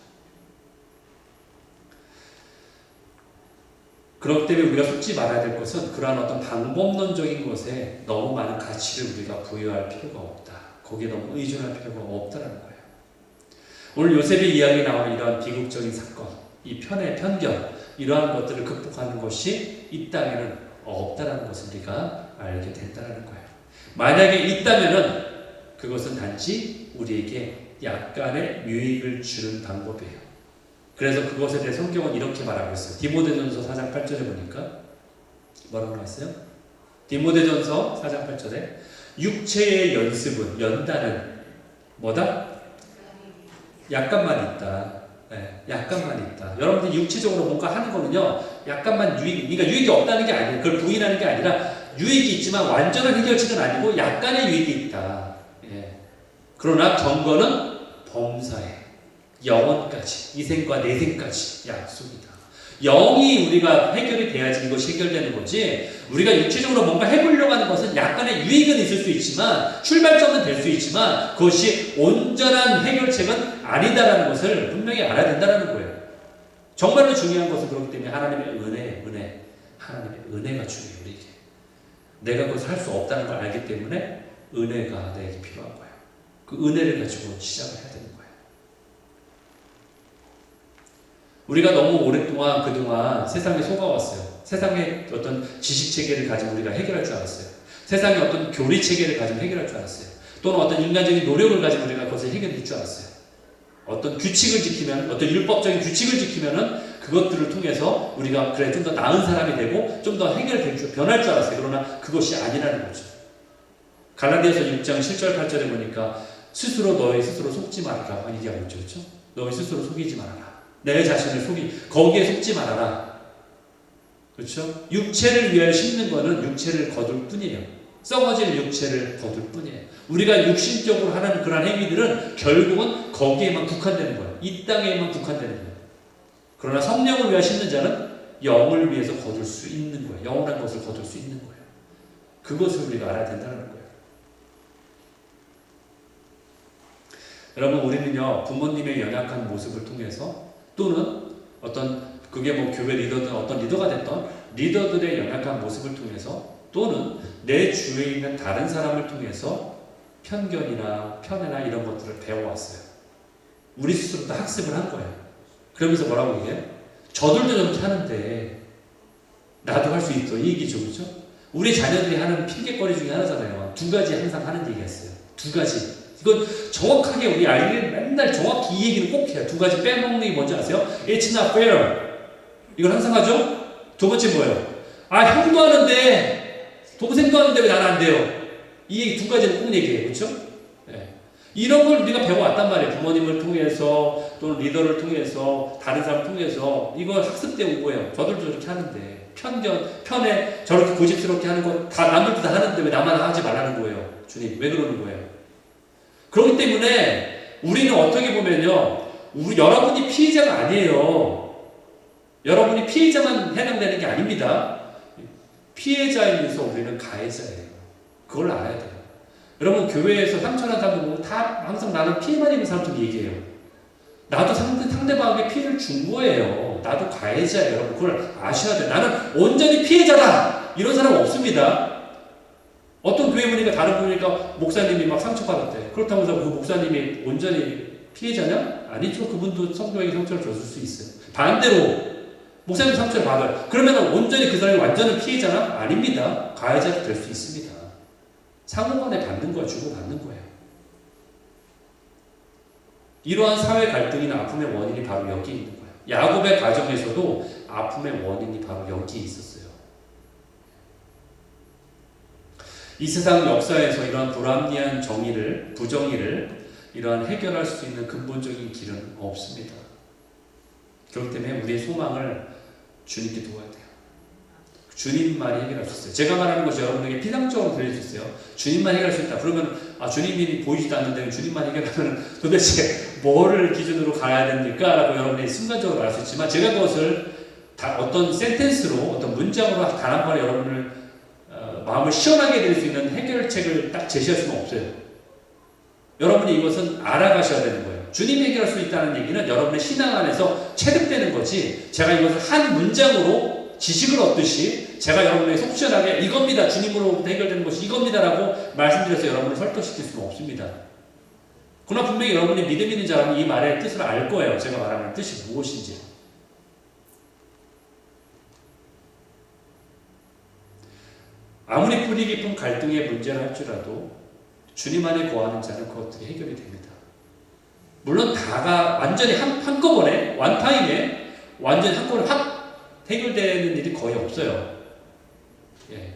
S1: 그렇기 때문에 우리가 속지 말아야 될 것은 그러한 어떤 방법론적인 것에 너무 많은 가치를 우리가 부여할 필요가 없다. 거기에 너무 의존할 필요가 없다는 거예요. 오늘 요셉의 이야기에 나오는 이러한 비극적인 사건, 이 편견, 이러한 것들을 극복하는 것이 이 땅에는 없다는 것을 우리가 알게 된다는 거예요. 만약에 있다면은 그것은 단지 우리에게 약간의 유익을 주는 방법이에요. 그래서 그것에 대해 성경은 이렇게 말하고 있어요. 디모데전서 4장 8절에 보니까 뭐라고 나왔어요? 디모데전서 4장 8절에 육체의 연단은 뭐다? 약간만 있다. 네, 약간만 있다. 여러분들이 육체적으로 뭔가 하는 거는요, 약간만 그러니까 유익이 없다는 게 아니에요. 그걸 부인하는 게 아니라 유익이 있지만 완전한 해결책은 아니고 약간의 유익이 있다. 예. 그러나 경건은 범사에 영원까지, 이생과 내생까지 약속이다. 영이 우리가 해결이 돼야지 이것이 해결되는 거지, 우리가 육체적으로 뭔가 해보려고 하는 것은 약간의 유익은 있을 수 있지만, 출발점은 될 수 있지만, 그것이 온전한 해결책은 아니다라는 것을 분명히 알아야 된다는 거예요. 정말로 중요한 것은 그렇기 때문에 하나님의 하나님의 은혜가 중요해요, 우리에게. 내가 그것을 할 수 없다는 걸 알기 때문에 은혜가 내게 필요한 거예요. 그 은혜를 가지고 시작을 해야 되는 거예요. 우리가 너무 오랫동안 그동안 세상에 속아왔어요. 세상의 어떤 지식체계를 가지고 우리가 해결할 줄 알았어요. 세상의 어떤 교리체계를 가지고 해결할 줄 알았어요. 또는 어떤 인간적인 노력을 가지고 우리가 그것을 해결할 줄 알았어요. 어떤 규칙을 지키면, 어떤 율법적인 규칙을 지키면은 그것들을 통해서 우리가 그래 좀 더 나은 사람이 되고 좀 더 변할 줄 알았어요. 그러나 그것이 아니라는 거죠. 갈라디아서 6장 7절 8절에 보니까 너희 스스로 속지 말아라 얘기하고 있죠. 그렇죠? 너희 스스로 속이지 말아라. 내 자신을 거기에 속지 말아라. 그렇죠? 육체를 위하여 심는 거는 육체를 거둘 뿐이에요. 썩어질 육체를 거둘 뿐이에요. 우리가 육신적으로 하는 그런 행위들은 결국은 거기에만 국한되는 거예요. 이 땅에만 국한되는 거예요. 그러나 성령을 위하여 심는 자는 영을 위해서 거둘 수 있는 거예요. 영원한 것을 거둘 수 있는 거예요. 그것을 우리가 알아야 된다는 거예요. 여러분, 우리는요, 부모님의 연약한 모습을 통해서 또는 그게 교회 리더든 어떤 리더가 됐던 리더들의 연약한 모습을 통해서 또는 내 주위에 있는 다른 사람을 통해서 편견이나 편애나 이런 것들을 배워왔어요. 우리 스스로도 학습을 한 거예요. 그러면서 뭐라고 얘기해요? 저들도 저렇게 하는데 나도 할 수 있어. 이 얘기죠. 그렇죠? 우리 자녀들이 하는 핑계거리 중에 하나잖아요. 두 가지 항상 하는 얘기였어요. 두 가지. 이건 정확하게 우리 아이들이 맨날 정확히 이 얘기는 꼭 해요. 두 가지 빼먹는 게 뭔지 아세요? It's not fair. 이걸 항상 하죠? 두 번째 뭐예요? 형도 하는데 동생도 하는데 왜 나는 안 돼요? 이 얘기 두 가지는 꼭 얘기해요. 그렇죠? 네. 이런 걸 우리가 배워왔단 말이에요. 부모님을 통해서 또는 리더를 통해서 다른 사람을 통해서 이걸 학습되어 온 거예요. 저들도 저렇게 하는데 편애 저렇게 고집스럽게 하는 거 다 남들도 다 하는데 왜 나만 하지 말라는 거예요. 주님 왜 그러는 거예요? 그렇기 때문에 우리는 어떻게 보면요, 여러분이 피해자가 아니에요. 여러분이 피해자만 해당되는 게 아닙니다. 피해자이면서 우리는 가해자예요. 그걸 알아야 돼요. 여러분, 교회에서 상처난 사람들 보면 다 항상 나는 피해만 입은 사람들 얘기해요. 나도 상대방에게 피해를 준 거예요. 나도 가해자예요. 여러분, 그걸 아셔야 돼요. 나는 온전히 피해자다. 이런 사람 없습니다. 어떤 교회 보니까 다른 보니까 목사님이 막 상처받았대. 그렇다고 해서 그 목사님이 온전히 피해자냐? 아니죠. 그분도 성도에게 상처를 줬을 수 있어요. 반대로 목사님 상처를 받아요. 그러면 온전히 그 사람이 완전한 피해자나? 아닙니다. 가해자도 될 수 있습니다. 상호간에 받는 거야. 주고받는 거예요. 이러한 사회 갈등이나 아픔의 원인이 바로 여기 있는 거예요. 야곱의 가정에서도 아픔의 원인이 바로 여기에 있었어요. 이 세상 역사에서 이러한 불합리한 정의를, 부정의를 이러한 해결할 수 있는 근본적인 길은 없습니다. 그렇기 때문에 우리의 소망을 주님께 두어야 돼요. 주님만이 해결할 수 있어요. 제가 말하는 것이 여러분에게 피상적으로 들릴 수 있어요. 주님만 해결할 수 있다. 그러면 주님이 보이지도 않는데 주님만 해결하면 도대체 뭐를 기준으로 가야 됩니까? 라고 여러분이 순간적으로 알 수 있지만 제가 그것을 어떤 센텐스로 어떤 문장으로 단 한 번에 여러분을 마음을 시원하게 될 수 있는 해결책을 딱 제시할 수는 없어요. 여러분이 이것은 알아가셔야 되는 거예요. 주님이 해결할 수 있다는 얘기는 여러분의 신앙 안에서 체득되는 거지, 제가 이것을 한 문장으로 지식을 얻듯이 제가 여러분에게 속 시원하게 이겁니다, 주님으로부터 해결되는 것이 이겁니다라고 말씀드려서 여러분을 설득시킬 수는 없습니다. 그러나 분명히 여러분이 믿음 있는 자라면 이 말의 뜻을 알 거예요. 제가 말하는 뜻이 무엇인지. 아무리 뿌리 깊은 갈등의 문제를 할지라도 주님 안에 거하는 자는 그것들이 해결이 됩니다. 물론 다가 완전히 한꺼번에 원타임에 완전히 한꺼번에 확 해결되는 일이 거의 없어요. 예.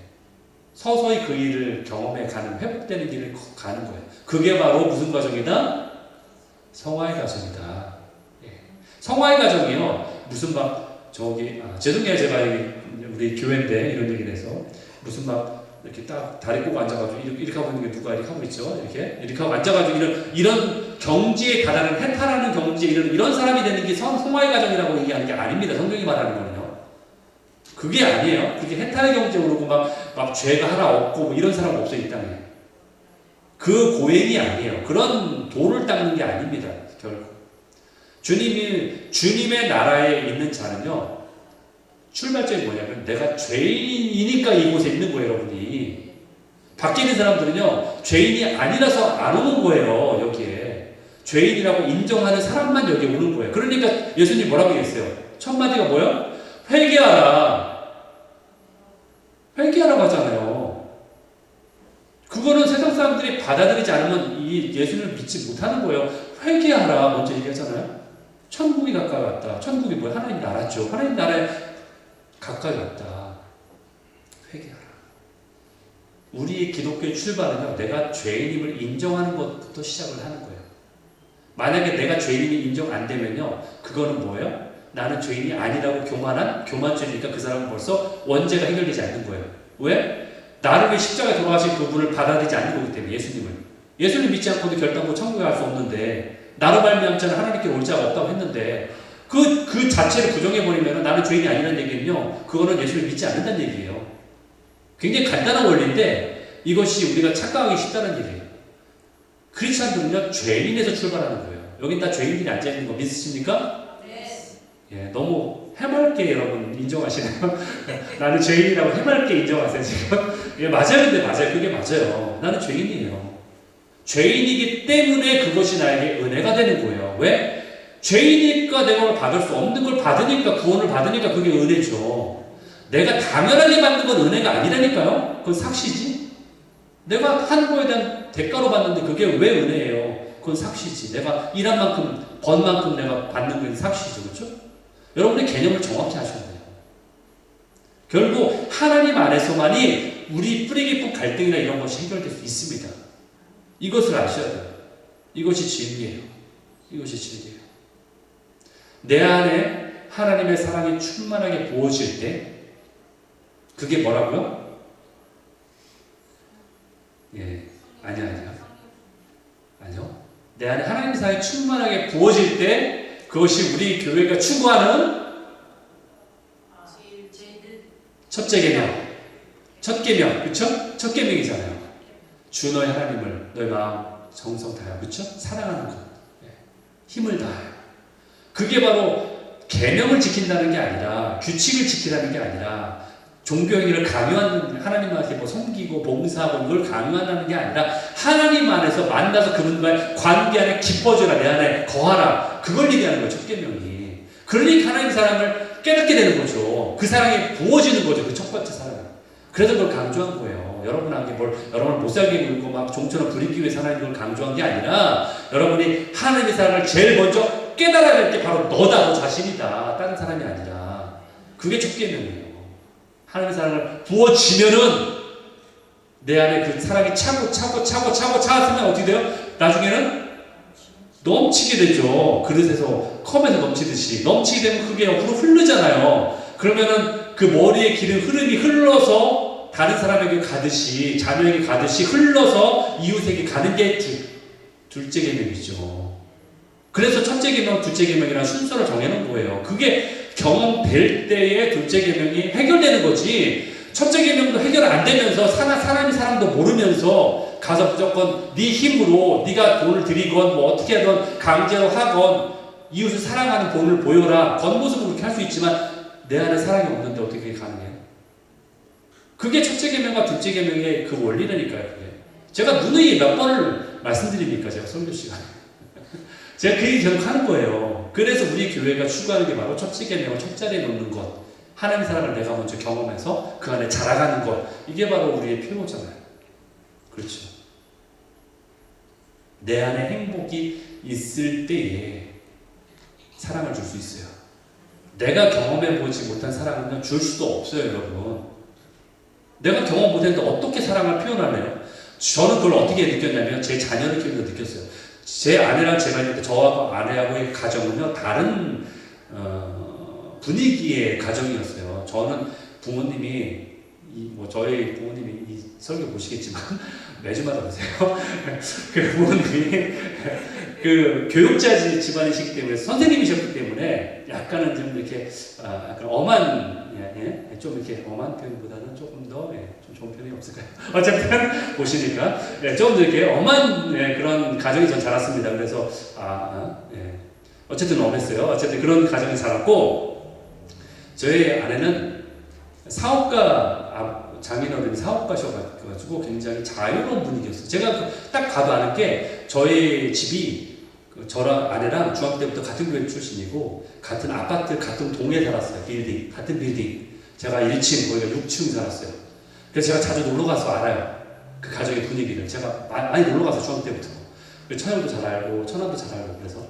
S1: 서서히 그 일을 경험해 가는, 회복되는 길을 가는 거예요. 그게 바로 무슨 과정이다? 성화의 과정이다. 예. 성화의 과정이요. 무슨 막 죄송해요. 제가 우리 교회인데 이런 얘기를 해서 무슨 막 이렇게 딱 다리 꼭 앉아가지고 이렇게 하고 있는 게 누가 이렇게 하고 있죠? 이렇게 하고 앉아가지고 이런 경지에 가다는 해탈하는 경지에 이런 사람이 되는 게 성화의 과정이라고 얘기하는 게 아닙니다. 성경이 말하는 거는요. 그게 아니에요. 그게 해탈의 경지에 오르고 막 죄가 하나 없고 뭐 이런 사람 없어요, 이 땅에. 그 고행이 아니에요. 그런 돌을 닦는 게 아닙니다. 결국 주님의 나라에 있는 자는요, 출발점이 뭐냐면 내가 죄인이니까 이곳에 있는 거예요, 여러분이. 밖에 있는 사람들은요, 죄인이 아니라서 안 오는 거예요, 여기에. 죄인이라고 인정하는 사람만 여기에 오는 거예요. 그러니까 예수님 뭐라고 얘기했어요? 첫 마디가 뭐예요? 회개하라. 회개하라고 하잖아요. 그거는 세상 사람들이 받아들이지 않으면 이 예수님을 믿지 못하는 거예요. 회개하라 먼저 얘기하잖아요. 천국이 가까이 왔다. 천국이 뭐야? 하나님 나라죠. 하나님 나라에 가까이 왔다. 회개하라. 우리의 기독교의 출발은요, 내가 죄인임을 인정하는 것부터 시작을 하는 거예요. 만약에 내가 죄인임이 인정 안 되면요, 그거는 뭐예요? 나는 죄인이 아니라고 교만죄니까 그 사람은 벌써 원죄가 해결되지 않는 거예요. 왜? 나를 위해 십자가에 돌아가신 그분을 받아들이지 않는 거기 때문에, 예수님 믿지 않고도 결단코 천국에 갈 수 없는데, 나로 말미암지 않아 하나님께 올 자가 없다고 했는데, 그 자체를 부정해버리면 나는 죄인이 아니라는 얘기는요, 그거는 예수를 믿지 않는다는 얘기예요. 굉장히 간단한 원리인데 이것이 우리가 착각하기 쉽다는 얘기예요. 크리스찬들은요, 죄인에서 출발하는 거예요. 여긴 다 죄인들이 앉아있는 거 믿으십니까? 예, 너무 해맑게 여러분 인정하시나요? 나는 죄인이라고 해맑게 인정하세요, 지금? 예, 맞아요. 근데 맞아요. 그게 맞아요. 나는 죄인이에요. 죄인이기 때문에 그것이 나에게 은혜가 되는 거예요. 왜? 죄인이니까 내가 받을 수 없는 걸 받으니까, 구원을 받으니까 그게 은혜죠. 내가 당연하게 받는 건 은혜가 아니라니까요? 그건 삭시지. 내가 한 거에 대한 대가로 받는데 그게 왜 은혜예요? 그건 삭시지. 내가 일한 만큼, 번 만큼 내가 받는 건 삭시죠. 그렇죠? 여러분의 개념을 정확히 하셔야 돼요. 결국 하나님 안에서만이 우리 뿌리 깊은 갈등이나 이런 것이 해결될 수 있습니다. 이것을 아셔야 돼요. 이것이 진리예요. 이것이 진리예요. 내 안에 하나님의 사랑이 충만하게 부어질 때, 그게 뭐라고요? 예, 아니요. 내 안에 하나님의 사랑이 충만하게 부어질 때, 그것이 우리 교회가 추구하는 첫째 계명, 첫 계명, 그렇죠? 첫 계명이잖아요. 주 너의 하나님을 너의 마음 정성 다하여, 그렇죠? 사랑하는 것, 힘을 다하여. 그게 바로 계명을 지킨다는 게 아니라, 규칙을 지키라는 게 아니라, 종교 행위를 강요하는, 하나님한테 뭐 섬기고 봉사하고 이걸 강요한다는 게 아니라 하나님 안에서 만나서 그분과의 관계 안에 깊어져라, 내 안에 거하라. 그걸 얘기하는 거예요, 첫 계명이. 그러니까 하나님 사랑을 깨닫게 되는 거죠. 그 사랑이 부어지는 거죠, 그 첫 번째 사랑. 그래서 그걸 강조한 거예요. 여러분에게 여러분을 못 살게 굴고 막 종처럼 부리기 위해 하나님 걸 강조한 게 아니라 여러분이 하나님의 사랑을 제일 먼저 깨달아야 될 게 바로 너다, 너 자신이다. 다른 사람이 아니라. 그게 첫 계명이에요. 하나님의 사랑을 부어지면은 내 안에 그 사랑이 차고 어떻게 돼요? 나중에는 넘치게 되죠. 그릇에서 컵에서 넘치듯이 넘치게 되면 그게 옆으로 흐르잖아요. 그러면은 그 머리에 기름 흐름이 흘러서 다른 사람에게 가듯이, 자녀에게 가듯이 흘러서 이웃에게 가는 게 둘째 계명이죠. 그래서 첫째 계명, 둘째 계명이라는 순서를 정해놓은 거예요. 그게 경험될 때에 둘째 계명이 해결되는 거지. 첫째 계명도 해결 안 되면서 사람이 사람도 모르면서 가서 무조건 네 힘으로 네가 돈을 들이건 뭐 어떻게 하든 강제로 하건 이웃을 사랑하는 본을 보여라. 겉모습으로 그렇게 할 수 있지만 내 안에 사랑이 없는데 어떻게 그게 가능해요? 그게 첫째 계명과 둘째 계명의 그 원리라니까요. 그게. 제가 누누이 몇 번을 말씀드립니까? 제가 설교 시간에. 제가 그 얘기 계속 하는 거예요. 그래서 우리 교회가 추구하는 게 바로 첫째 계명을 첫 자리에 놓는 것. 하나님의 사랑을 내가 먼저 경험해서 그 안에 자라가는 것. 이게 바로 우리의 필요잖아요. 그렇죠. 내 안에 행복이 있을 때에 사랑을 줄 수 있어요. 내가 경험해보지 못한 사랑은 줄 수도 없어요, 여러분. 내가 경험 못했는데 어떻게 사랑을 표현하나요? 저는 그걸 어떻게 느꼈냐면 제 자녀를 키우면서 느꼈어요. 제 아내랑 제가 있는데 저하고 아내하고의 가정은요 다른 분위기의 가정이었어요. 저는 부모님이 뭐 저희 부모님이 이 설교 보시겠지만 매주마다 보세요. 그 부모님이 그 교육자 집안이시기 때문에 선생님이셨기 때문에 약간은 좀 이렇게 약간 엄한 좀 이렇게 엄한 표현보다는 조금 더 좀 좋은 표현이 없을까요? 어쨌든 보시니까 좀 더 이렇게 엄한 그런 가정이 전 자랐습니다. 그래서 어쨌든 엄했어요. 어쨌든 그런 가정이 자랐고 저희 아내는 사업가 장인어른이 사업가셔가지고 굉장히 자유로운 분위기였어요. 제가 딱 봐도 아는 게 저희 집이 저랑 아내랑 중학교 때부터 같은 교회 출신이고 같은 아파트 같은 동에 살았어요. 같은 빌딩. 제가 1층 거기가 6층 살았어요. 그래서 제가 자주 놀러가서 알아요. 그 가정의 분위기를. 제가 많이 놀러가서 중학교 때부터 천영도 잘 알고 천안도 잘 알고 그래서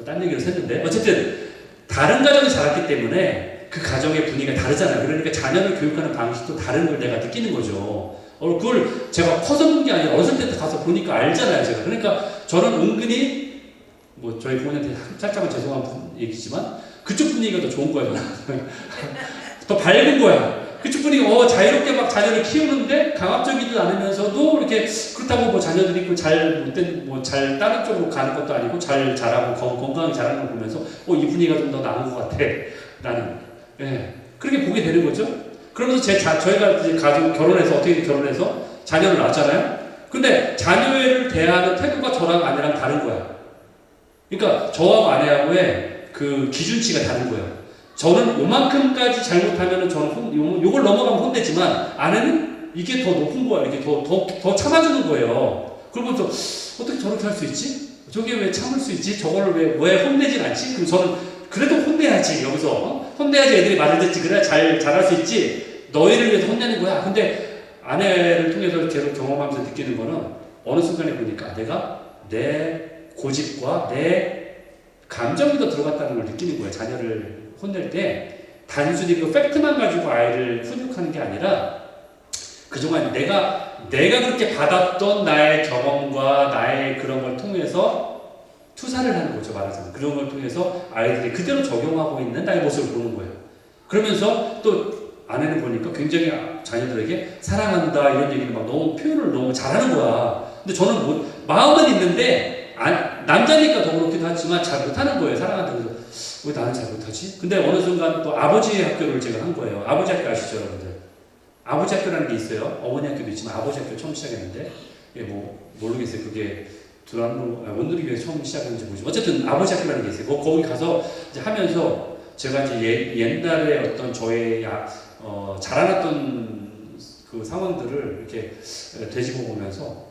S1: 딴 얘기를 했는데 어쨌든 다른 가정이 자랐기 때문에 그 가정의 분위기가 다르잖아요. 그러니까 자녀를 교육하는 방식도 다른 걸 내가 느끼는 거죠. 그걸 제가 커서 본 게 아니라 어렸을 때 가서 보니까 알잖아요. 제가. 그러니까 저는 은근히 뭐 저희 부모님한테 살짝은 죄송한 얘기지만 그쪽 분위기가 더 좋은 거예요. 더 밝은 거야. 그쪽 분위기가 자유롭게 막 자녀를 키우는데 강압적이지 않으면서도 이렇게 그렇다고 뭐 자녀들이 잘 못된 잘 다른 쪽으로 가는 것도 아니고 잘 자라고 건강하게 자라는 걸 보면서 이 분위기가 좀 더 나은 것 같아. 나는 그렇게 보게 되는 거죠. 그러면서 저희가 이제 결혼해서 어떻게 결혼해서 자녀를 낳았잖아요. 근데 자녀를 대하는 태도가 저랑 아내랑 다른 거야. 그러니까 저하고 아내하고의 그 기준치가 다른 거예요. 저는 요만큼까지 잘못하면 저는 요걸 넘어가면 혼내지만 아내는 이게 더 높은 거야. 이렇게 더 참아주는 거예요. 그러면서 어떻게 저렇게 할 수 있지? 저게 왜 참을 수 있지? 저걸 왜 혼내진 않지? 그럼 저는 그래도 혼내야지. 여기서 혼내야지 애들이 말을 듣지. 그래야 잘할 수 있지. 너희를 위해서 혼내는 거야. 근데 아내를 통해서 계속 경험하면서 느끼는 거는 어느 순간에 보니까 내가 내 고집과 내 감정이 더 들어갔다는 걸 느끼는 거예요. 자녀를 혼낼 때 단순히 그 팩트만 가지고 아이를 훈육하는 게 아니라 그동안 내가 그렇게 받았던 나의 경험과 나의 그런 걸 통해서 투사를 하는 거죠. 말하자면 그런 걸 통해서 아이들이 그대로 적용하고 있는 나의 모습을 보는 거예요. 그러면서 또 아내는 보니까 굉장히 자녀들에게 사랑한다 이런 얘기를 막 너무 표현을 너무 잘하는 거야. 근데 저는 마음은 있는데 남자니까 더 그렇기도 하지만 잘 못하는 거예요. 사랑한다고 해서 왜 나는 잘 못하지? 근데 어느 순간 또 아버지 학교를 제가 한 거예요. 아버지 학교 아시죠, 여러분들? 아버지 학교라는 게 있어요. 어머니 학교도 있지만 아버지 학교 처음 시작했는데 모르겠어요. 그게 원누리교회 처음 시작했는지 모르지만 어쨌든 아버지 학교라는 게 있어요. 거기 가서 이제 하면서 제가 이제 옛날에 어떤 저의 자라났던 그 상황들을 이렇게 되짚어 보면서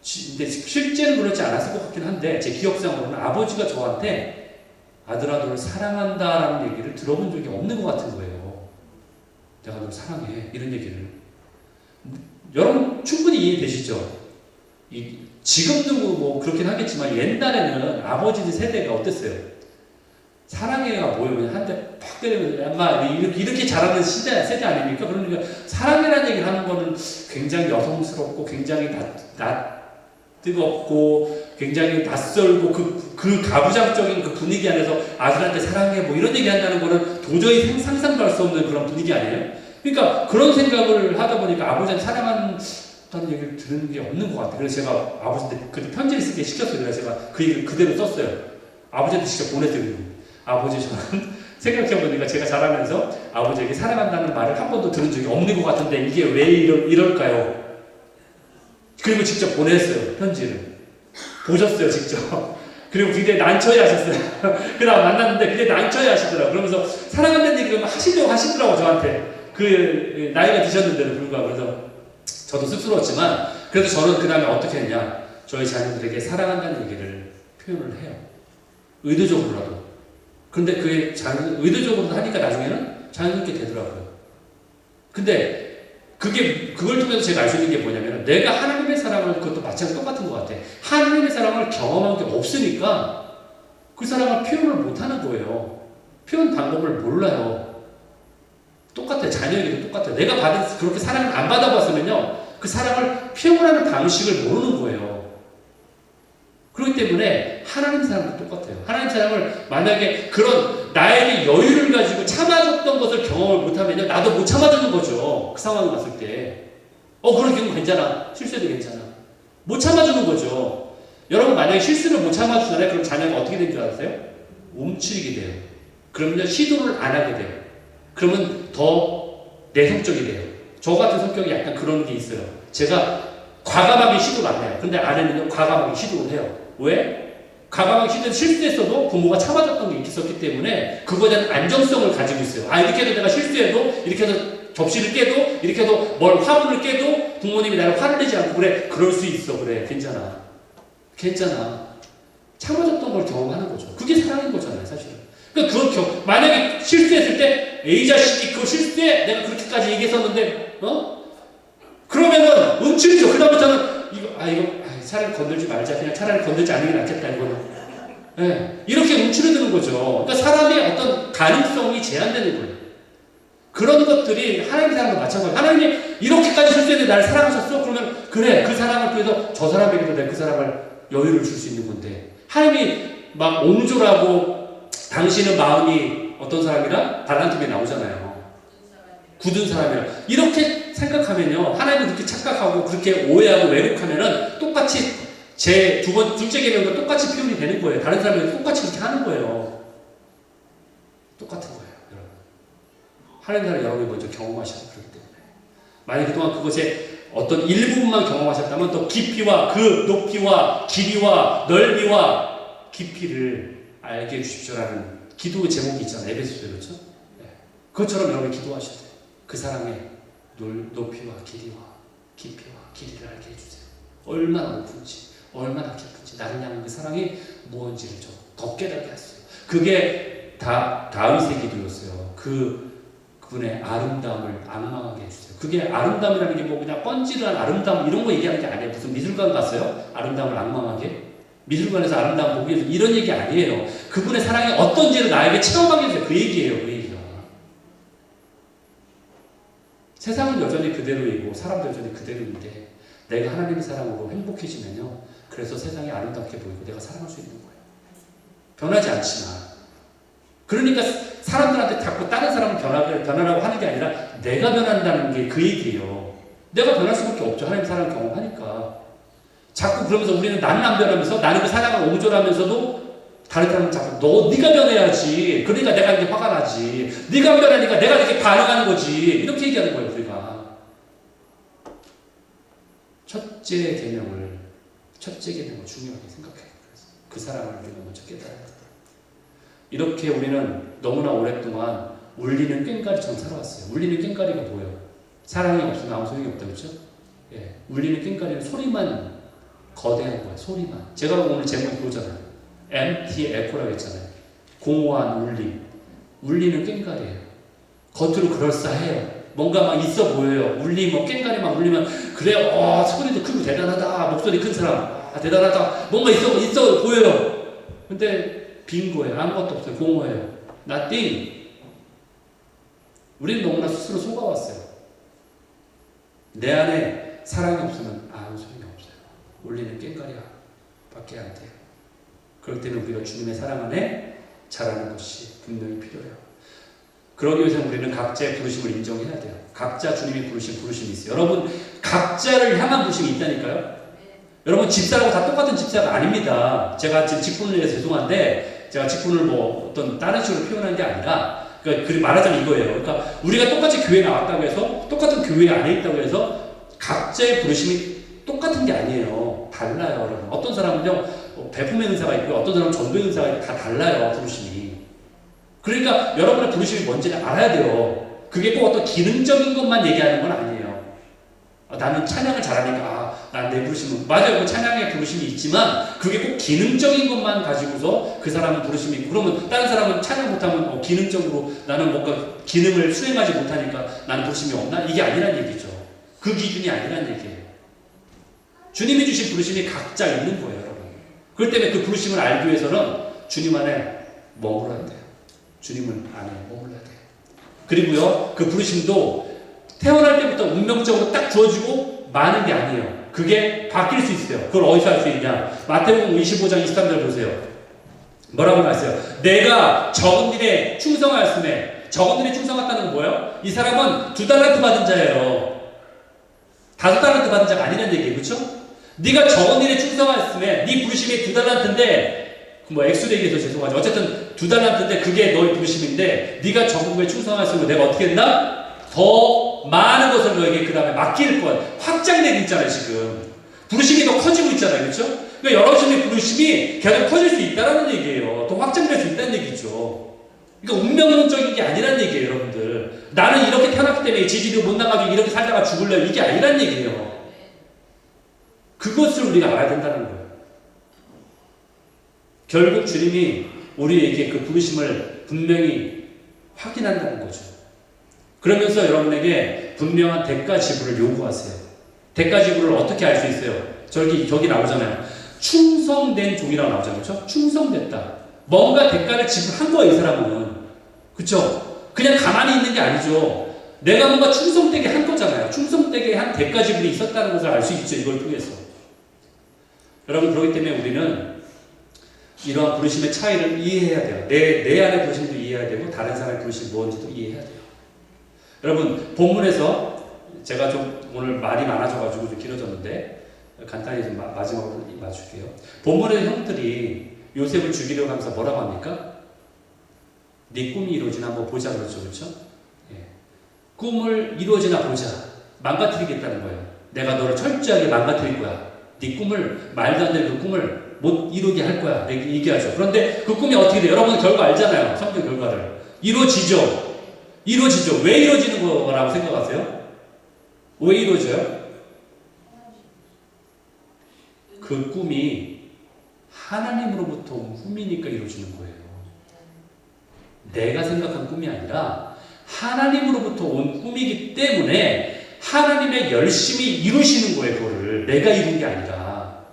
S1: 근데 실제는 그렇지 않았을 것 같긴 한데 제 기억상으로는 아버지가 저한테 아들아 너를 사랑한다라는 얘기를 들어본 적이 없는 것 같은 거예요. 내가 널 사랑해 이런 얘기를. 여러분 충분히 이해되시죠? 지금도 뭐 그렇긴 하겠지만 옛날에는 아버지들 세대가 어땠어요? 사랑해가 뭐예요? 그냥 한 대 팍 때리면 아마 이렇게 자라는 세대 아닙니까? 그러니까 사랑이라는 얘기를 하는 거는 굉장히 여성스럽고 굉장히 뜨겁고 굉장히 낯설고 그 가부장적인 그 분위기 안에서 아들한테 사랑해 뭐 이런 얘기 한다는 거는 도저히 상상도 할 수 없는 그런 분위기 아니에요? 그러니까 그런 생각을 하다 보니까 아버지한테 사랑한다는 얘기를 들은 게 없는 것 같아요. 그래서 제가 아버지한테 그때 편지를 쓰게 시켰어요. 그래서 제가 그 얘기를 그대로 썼어요. 아버지한테 직접 보냈어요. 아버지 저는 생각해보니까 제가 자라면서 아버지에게 사랑한다는 말을 한 번도 들은 적이 없는 것 같은데 이게 왜 이럴까요? 그리고 직접 보냈어요. 편지를. 보셨어요. 직접. 그리고 굉장히 난처해 하셨어요. 그 다음 만났는데 굉장히 난처해 하시더라고요. 그러면서 사랑한다는 얘기를 하시려고 하시더라고요. 저한테. 그 나이가 드셨는데도 불구하고. 그래서 저도 쑥스러웠지만 그래도 저는 그 다음에 어떻게 했냐. 저희 자녀들에게 사랑한다는 얘기를 표현을 해요. 의도적으로라도. 근데 그게 의도적으로 하니까 나중에는 자연스럽게 되더라고요. 근데 그걸 통해서 제가 알 수 있는 게 뭐냐면 내가 하나님의 사랑을 그것도 마찬가지로 똑같은 것 같아. 하나님의 사랑을 경험한 게 없으니까 그 사랑을 표현을 못하는 거예요. 표현 방법을 몰라요. 똑같아요. 자녀에게도 똑같아요. 내가 그렇게 사랑을 안 받아봤으면요. 그 사랑을 표현하는 방식을 모르는 거예요. 그렇기 때문에 하나님 사랑도 똑같아요. 하나님 사랑을 만약에 그런 나에게 여유를 가지고 참아줬던 것을 경험을 못하면요. 나도 못 참아주는 거죠. 그 상황에 왔을 때. 그런 경우 괜찮아. 실수해도 괜찮아. 못 참아주는 거죠. 여러분 만약에 실수를 못 참아주잖아요. 그럼 자녀가 어떻게 된 줄 아세요? 움츠리게 돼요. 그러면 시도를 안 하게 돼요. 그러면 더 내성적이 돼요. 저 같은 성격이 약간 그런 게 있어요. 제가 과감하게 시도를 안 해요. 근데 아내는요, 과감하게 시도를 해요. 왜? 과감하게 시도를 실수했어도 부모가 참아줬던 게 있었기 때문에 그거에 대한 안정성을 가지고 있어요. 이렇게 해도 내가 실수해도, 이렇게 해서 접시를 깨도, 이렇게 해도 화분을 깨도 부모님이 나를 화를 내지 않고 그래, 그럴 수 있어. 그래, 괜찮아. 참아줬던 걸 경험하는 거죠. 그게 사랑인 거잖아요, 사실은. 그러니까 만약에 실수했을 때, 이 자식이 그거 실수해? 내가 그렇게까지 얘기했었는데, 그러면은 움츠리죠. 그다음부터는 이거 차라리 건들지 말자. 그냥 차라리 건들지 않는 게 낫겠다. 이거는. 네, 이렇게 움츠러드는 거죠. 그러니까 사람의 어떤 가능성이 제한되는 거예요. 그런 것들이 하나님의 사랑도 마찬가지예요. 하나님이 이렇게까지 실수했는데 나를 사랑하셨어? 그러면 그래. 그 사랑을 통해서 저 사람에게도 내가 그 사랑을 여유를 줄 수 있는 건데 하나님이 막 옹졸하고 당신의 마음이 어떤 사람이라 발란tim에 나오잖아요. 굳은 사람이라 이렇게 생각하면요 하나님은 그렇게 착각하고 그렇게 오해하고 왜곡하면은 똑같이 둘째 계명과 똑같이 표현이 되는 거예요. 다른 사람이 똑같이 그렇게 하는 거예요. 똑같은 거예요, 여러분. 하나님 나라를 여러분이 먼저 경험하셔야 그렇기 때문에 만약 그동안 그것의 어떤 일부분만 경험하셨다면 또 깊이와 그 높이와 길이와 넓이와 깊이를 알게 해주십시오라는 기도의 제목이 있잖아요. 에베소서에 그렇죠? 네. 그것처럼 여러분이 기도하셔야 돼요. 그 사랑의 높이와 길이와 깊이와 길이를 알게 해주세요. 얼마나 높은지 얼마나 깊은지 나를 향한 그 사랑이 무엇인지를 더 깨닫게 하세요. 그게 다윗의 기도였어요. 그분의 아름다움을 악망하게 해주세요. 그게 아름다움이라는 게 뭐 그냥 뻔질한 아름다움 이런 거 얘기하는 게 아니에요. 무슨 미술관 갔어요? 아름다움을 악망하게? 미술관에서 아름다움 보기 위해서 이런 얘기 아니에요. 그분의 사랑이 어떤지를 나에게 체험하게 해주세요. 그 얘기예요. 그 얘기가. 세상은 여전히 그대로이고 사람도 여전히 그대로인데 내가 하나님의 사랑으로 행복해지면요. 그래서 세상이 아름답게 보이고 내가 사랑할 수 있는 거예요. 변하지 않지만. 그러니까 사람들한테 자꾸 다른 사람을 변하라고 하는 게 아니라 내가 변한다는 게 그 얘기예요. 내가 변할 수밖에 없죠. 하나님의 사랑을 경험하니까. 자꾸 그러면서 우리는 나는 안 변하면서 나는 그 사랑을 옹졸하면서도 다른 사람은 자꾸 네가 변해야지. 그러니까 내가 이렇게 화가 나지. 네가 변하니까 내가 이렇게 반응하는 거지. 이렇게 얘기하는 거예요, 우리가. 첫째 계명을 중요하게 생각해요. 그 사랑을 우리가 먼저 깨달아야 돼요. 이렇게 우리는 너무나 오랫동안 울리는 꽹과리처럼 살아왔어요. 울리는 꽹과리가 뭐예요? 사랑이 없으면 아무 소용이 없다, 그렇죠? 예, 울리는 꽹과리는 소리만 거대한 거예요. 소리만. 제가 오늘 제목이 그거잖아요. empty echo라고 했잖아요. 공허한 울림. 울리는 꽹과리예요. 겉으로 그럴싸해요. 뭔가 막 있어 보여요. 울리, 뭐 꽹과리 막 울리면 그래, 소리도 크고 대단하다. 목소리 큰 사람, 대단하다. 뭔가 있어 보여요. 근데 빈 거예요. 아무것도 없어요. 공허해요. nothing. 우리는 너무나 스스로 속아왔어요. 내 안에 사랑이 없으면 아무 소용이 없어요. 울리는 꽹과리 밖에 안 돼요. 그럴 때는 우리가 주님의 사랑 안에 자라는 것이 분명히 필요해요. 그러기 위해서는 우리는 각자의 부르심을 인정해야 돼요. 각자 주님이 부르신 부르심이 있어요. 여러분, 각자를 향한 부르심이 있다니까요. 여러분, 집사라고 다 똑같은 집사가 아닙니다. 제가 지금 직분을 위해서 죄송한데, 제가 직분을 뭐 어떤 다른 식으로 표현한 게 아니라, 그러니까 말하자면 이거예요. 그러니까 우리가 똑같이 교회에 나왔다고 해서, 똑같은 교회 안에 있다고 해서, 각자의 부르심이 똑같은 게 아니에요. 달라요, 여러분. 어떤 사람은요, 배품의 은사가 있고, 어떤 사람은 전도의 은사가 있고, 다 달라요, 부르심이. 그러니까 여러분의 부르심이 뭔지를 알아야 돼요. 그게 꼭 어떤 기능적인 것만 얘기하는 건 아니에요. 나는 찬양을 잘하니까, 난 내 부르심은, 맞아요. 그 찬양의 부르심이 있지만, 그게 꼭 기능적인 것만 가지고서 그 사람은 부르심이 있고, 그러면 다른 사람은 찬양 못하면 기능적으로 나는 뭔가 기능을 수행하지 못하니까 나는 부르심이 없나? 이게 아니란 얘기죠. 그 기준이 아니란 얘기예요. 주님이 주신 부르심이 각자 있는 거예요, 여러분. 그렇기 때문에 그 부르심을 알기 위해서는 주님 안에 머물러야 돼요. 주님 안에 머물러야 돼요. 그리고요, 그 부르심도 태어날 때부터 운명적으로 딱 주어지고 마는 게 아니에요. 그게 바뀔 수 있어요. 그걸 어디서 할 수 있냐? 마태복음 25장 23절 보세요. 뭐라고 말했어요? 내가 적은 일에 충성하였음에, 적은 일에 충성했다는 건 뭐예요? 이 사람은 2달란트 받은 자예요. 5달란트 받은 자가 아니란 얘기예요. 그렇죠? 네가 적은 일에 충성하였음에, 네 부르심이 2달란트인데, 뭐 액수에 얘기해서 죄송하죠. 어쨌든 2달란트인데 그게 너의 부르심인데, 네가 적은 거에 충성하였으면 내가 어떻게 했나? 더 많은 것을 너에게 그 다음에 맡길 것. 확장되고 있잖아요, 지금. 부르심이 더 커지고 있잖아요, 그렇죠? 그러니까 여러분의 부르심이 계속 커질 수 있다는 얘기예요. 더 확장될 수 있다는 얘기죠. 그러니까 운명론적인 게 아니란 얘기예요, 여러분들. 나는 이렇게 태어났기 때문에 지지도 못 나가지고 이렇게 살다가 죽을래, 이게 아니란 얘기예요. 그것을 우리가 알아야 된다는 거예요. 결국 주님이 우리에게 그 부르심을 분명히 확인한다는 거죠. 그러면서 여러분에게 분명한 대가 지불을 요구하세요. 대가 지불을 어떻게 알 수 있어요? 저기 나오잖아요. 충성된 종이라고 나오잖아요. 그렇죠? 충성됐다. 뭔가 대가를 지불한 거예요, 이 사람은. 그렇죠? 그냥 가만히 있는 게 아니죠. 내가 뭔가 충성되게 한 거잖아요. 충성되게 한 대가 지불이 있었다는 것을 알 수 있죠, 이걸 통해서. 여러분, 그렇기 때문에 우리는 이러한 부르심의 차이를 이해해야 돼요. 내 안의 부르심도 이해해야 되고, 다른 사람의 부르심이 뭔지도 이해해야 돼요. 여러분, 본문에서 제가 좀 오늘 말이 많아져가지고 좀 길어졌는데, 간단히 좀 마지막으로 맞출게요. 본문의 형들이 요셉을 죽이려고 하면서 뭐라고 합니까? 네 꿈이 이루어지나 한번 보자, 그렇죠? 그렇죠? 예. 꿈을 이루어지나 보자. 망가뜨리겠다는 거예요. 내가 너를 철저하게 망가뜨릴 거야. 네 꿈을, 말도 안 되는 그 꿈을 못 이루게 할 거야. 얘기하죠. 그런데 그 꿈이 어떻게 돼요? 여러분 결과 알잖아요. 성경 결과를. 이루어지죠. 이루어지죠. 왜 이루어지는 거라고 생각하세요? 왜 이루어져요? 그 꿈이 하나님으로부터 온 꿈이니까 이루어지는 거예요. 내가 생각한 꿈이 아니라 하나님으로부터 온 꿈이기 때문에 하나님의 열심히 이루시는 거예요. 그거를 내가 이룬 게 아니라.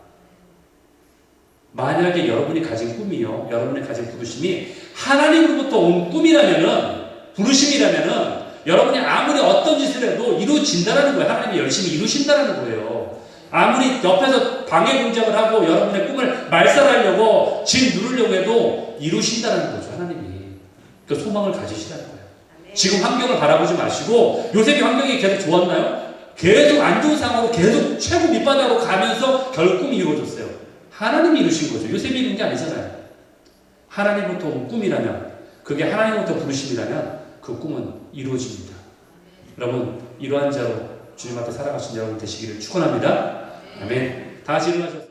S1: 만약에 여러분이 가진 꿈이요, 여러분이 가진 부르심이 하나님으로부터 온 꿈이라면은, 부르심이라면은 여러분이 아무리 어떤 짓을 해도 이루어진다라는 거예요. 하나님이 열심히 이루신다라는 거예요. 아무리 옆에서 방해 공작을 하고 여러분의 꿈을 말살하려고 진 누르려고 해도 이루신다라는 거죠, 하나님이. 그 소망을 가지시라는 거예요. 지금 환경을 바라보지 마시고, 요셉이 환경이 계속 좋았나요? 계속 안 좋은 상황으로 계속 최고 밑바닥으로 가면서 결국 꿈이 이루어졌어요. 하나님이 이루신 거죠. 요셉이 이룬 게 아니잖아요. 하나님부터 온 꿈이라면, 그게 하나님부터 부르심이라면 그 꿈은 이루어집니다. 여러분, 이러한 자로 주님 앞에 살아가신 여러분 되시기를 축원합니다. 아멘. 다 같이 일어나셔서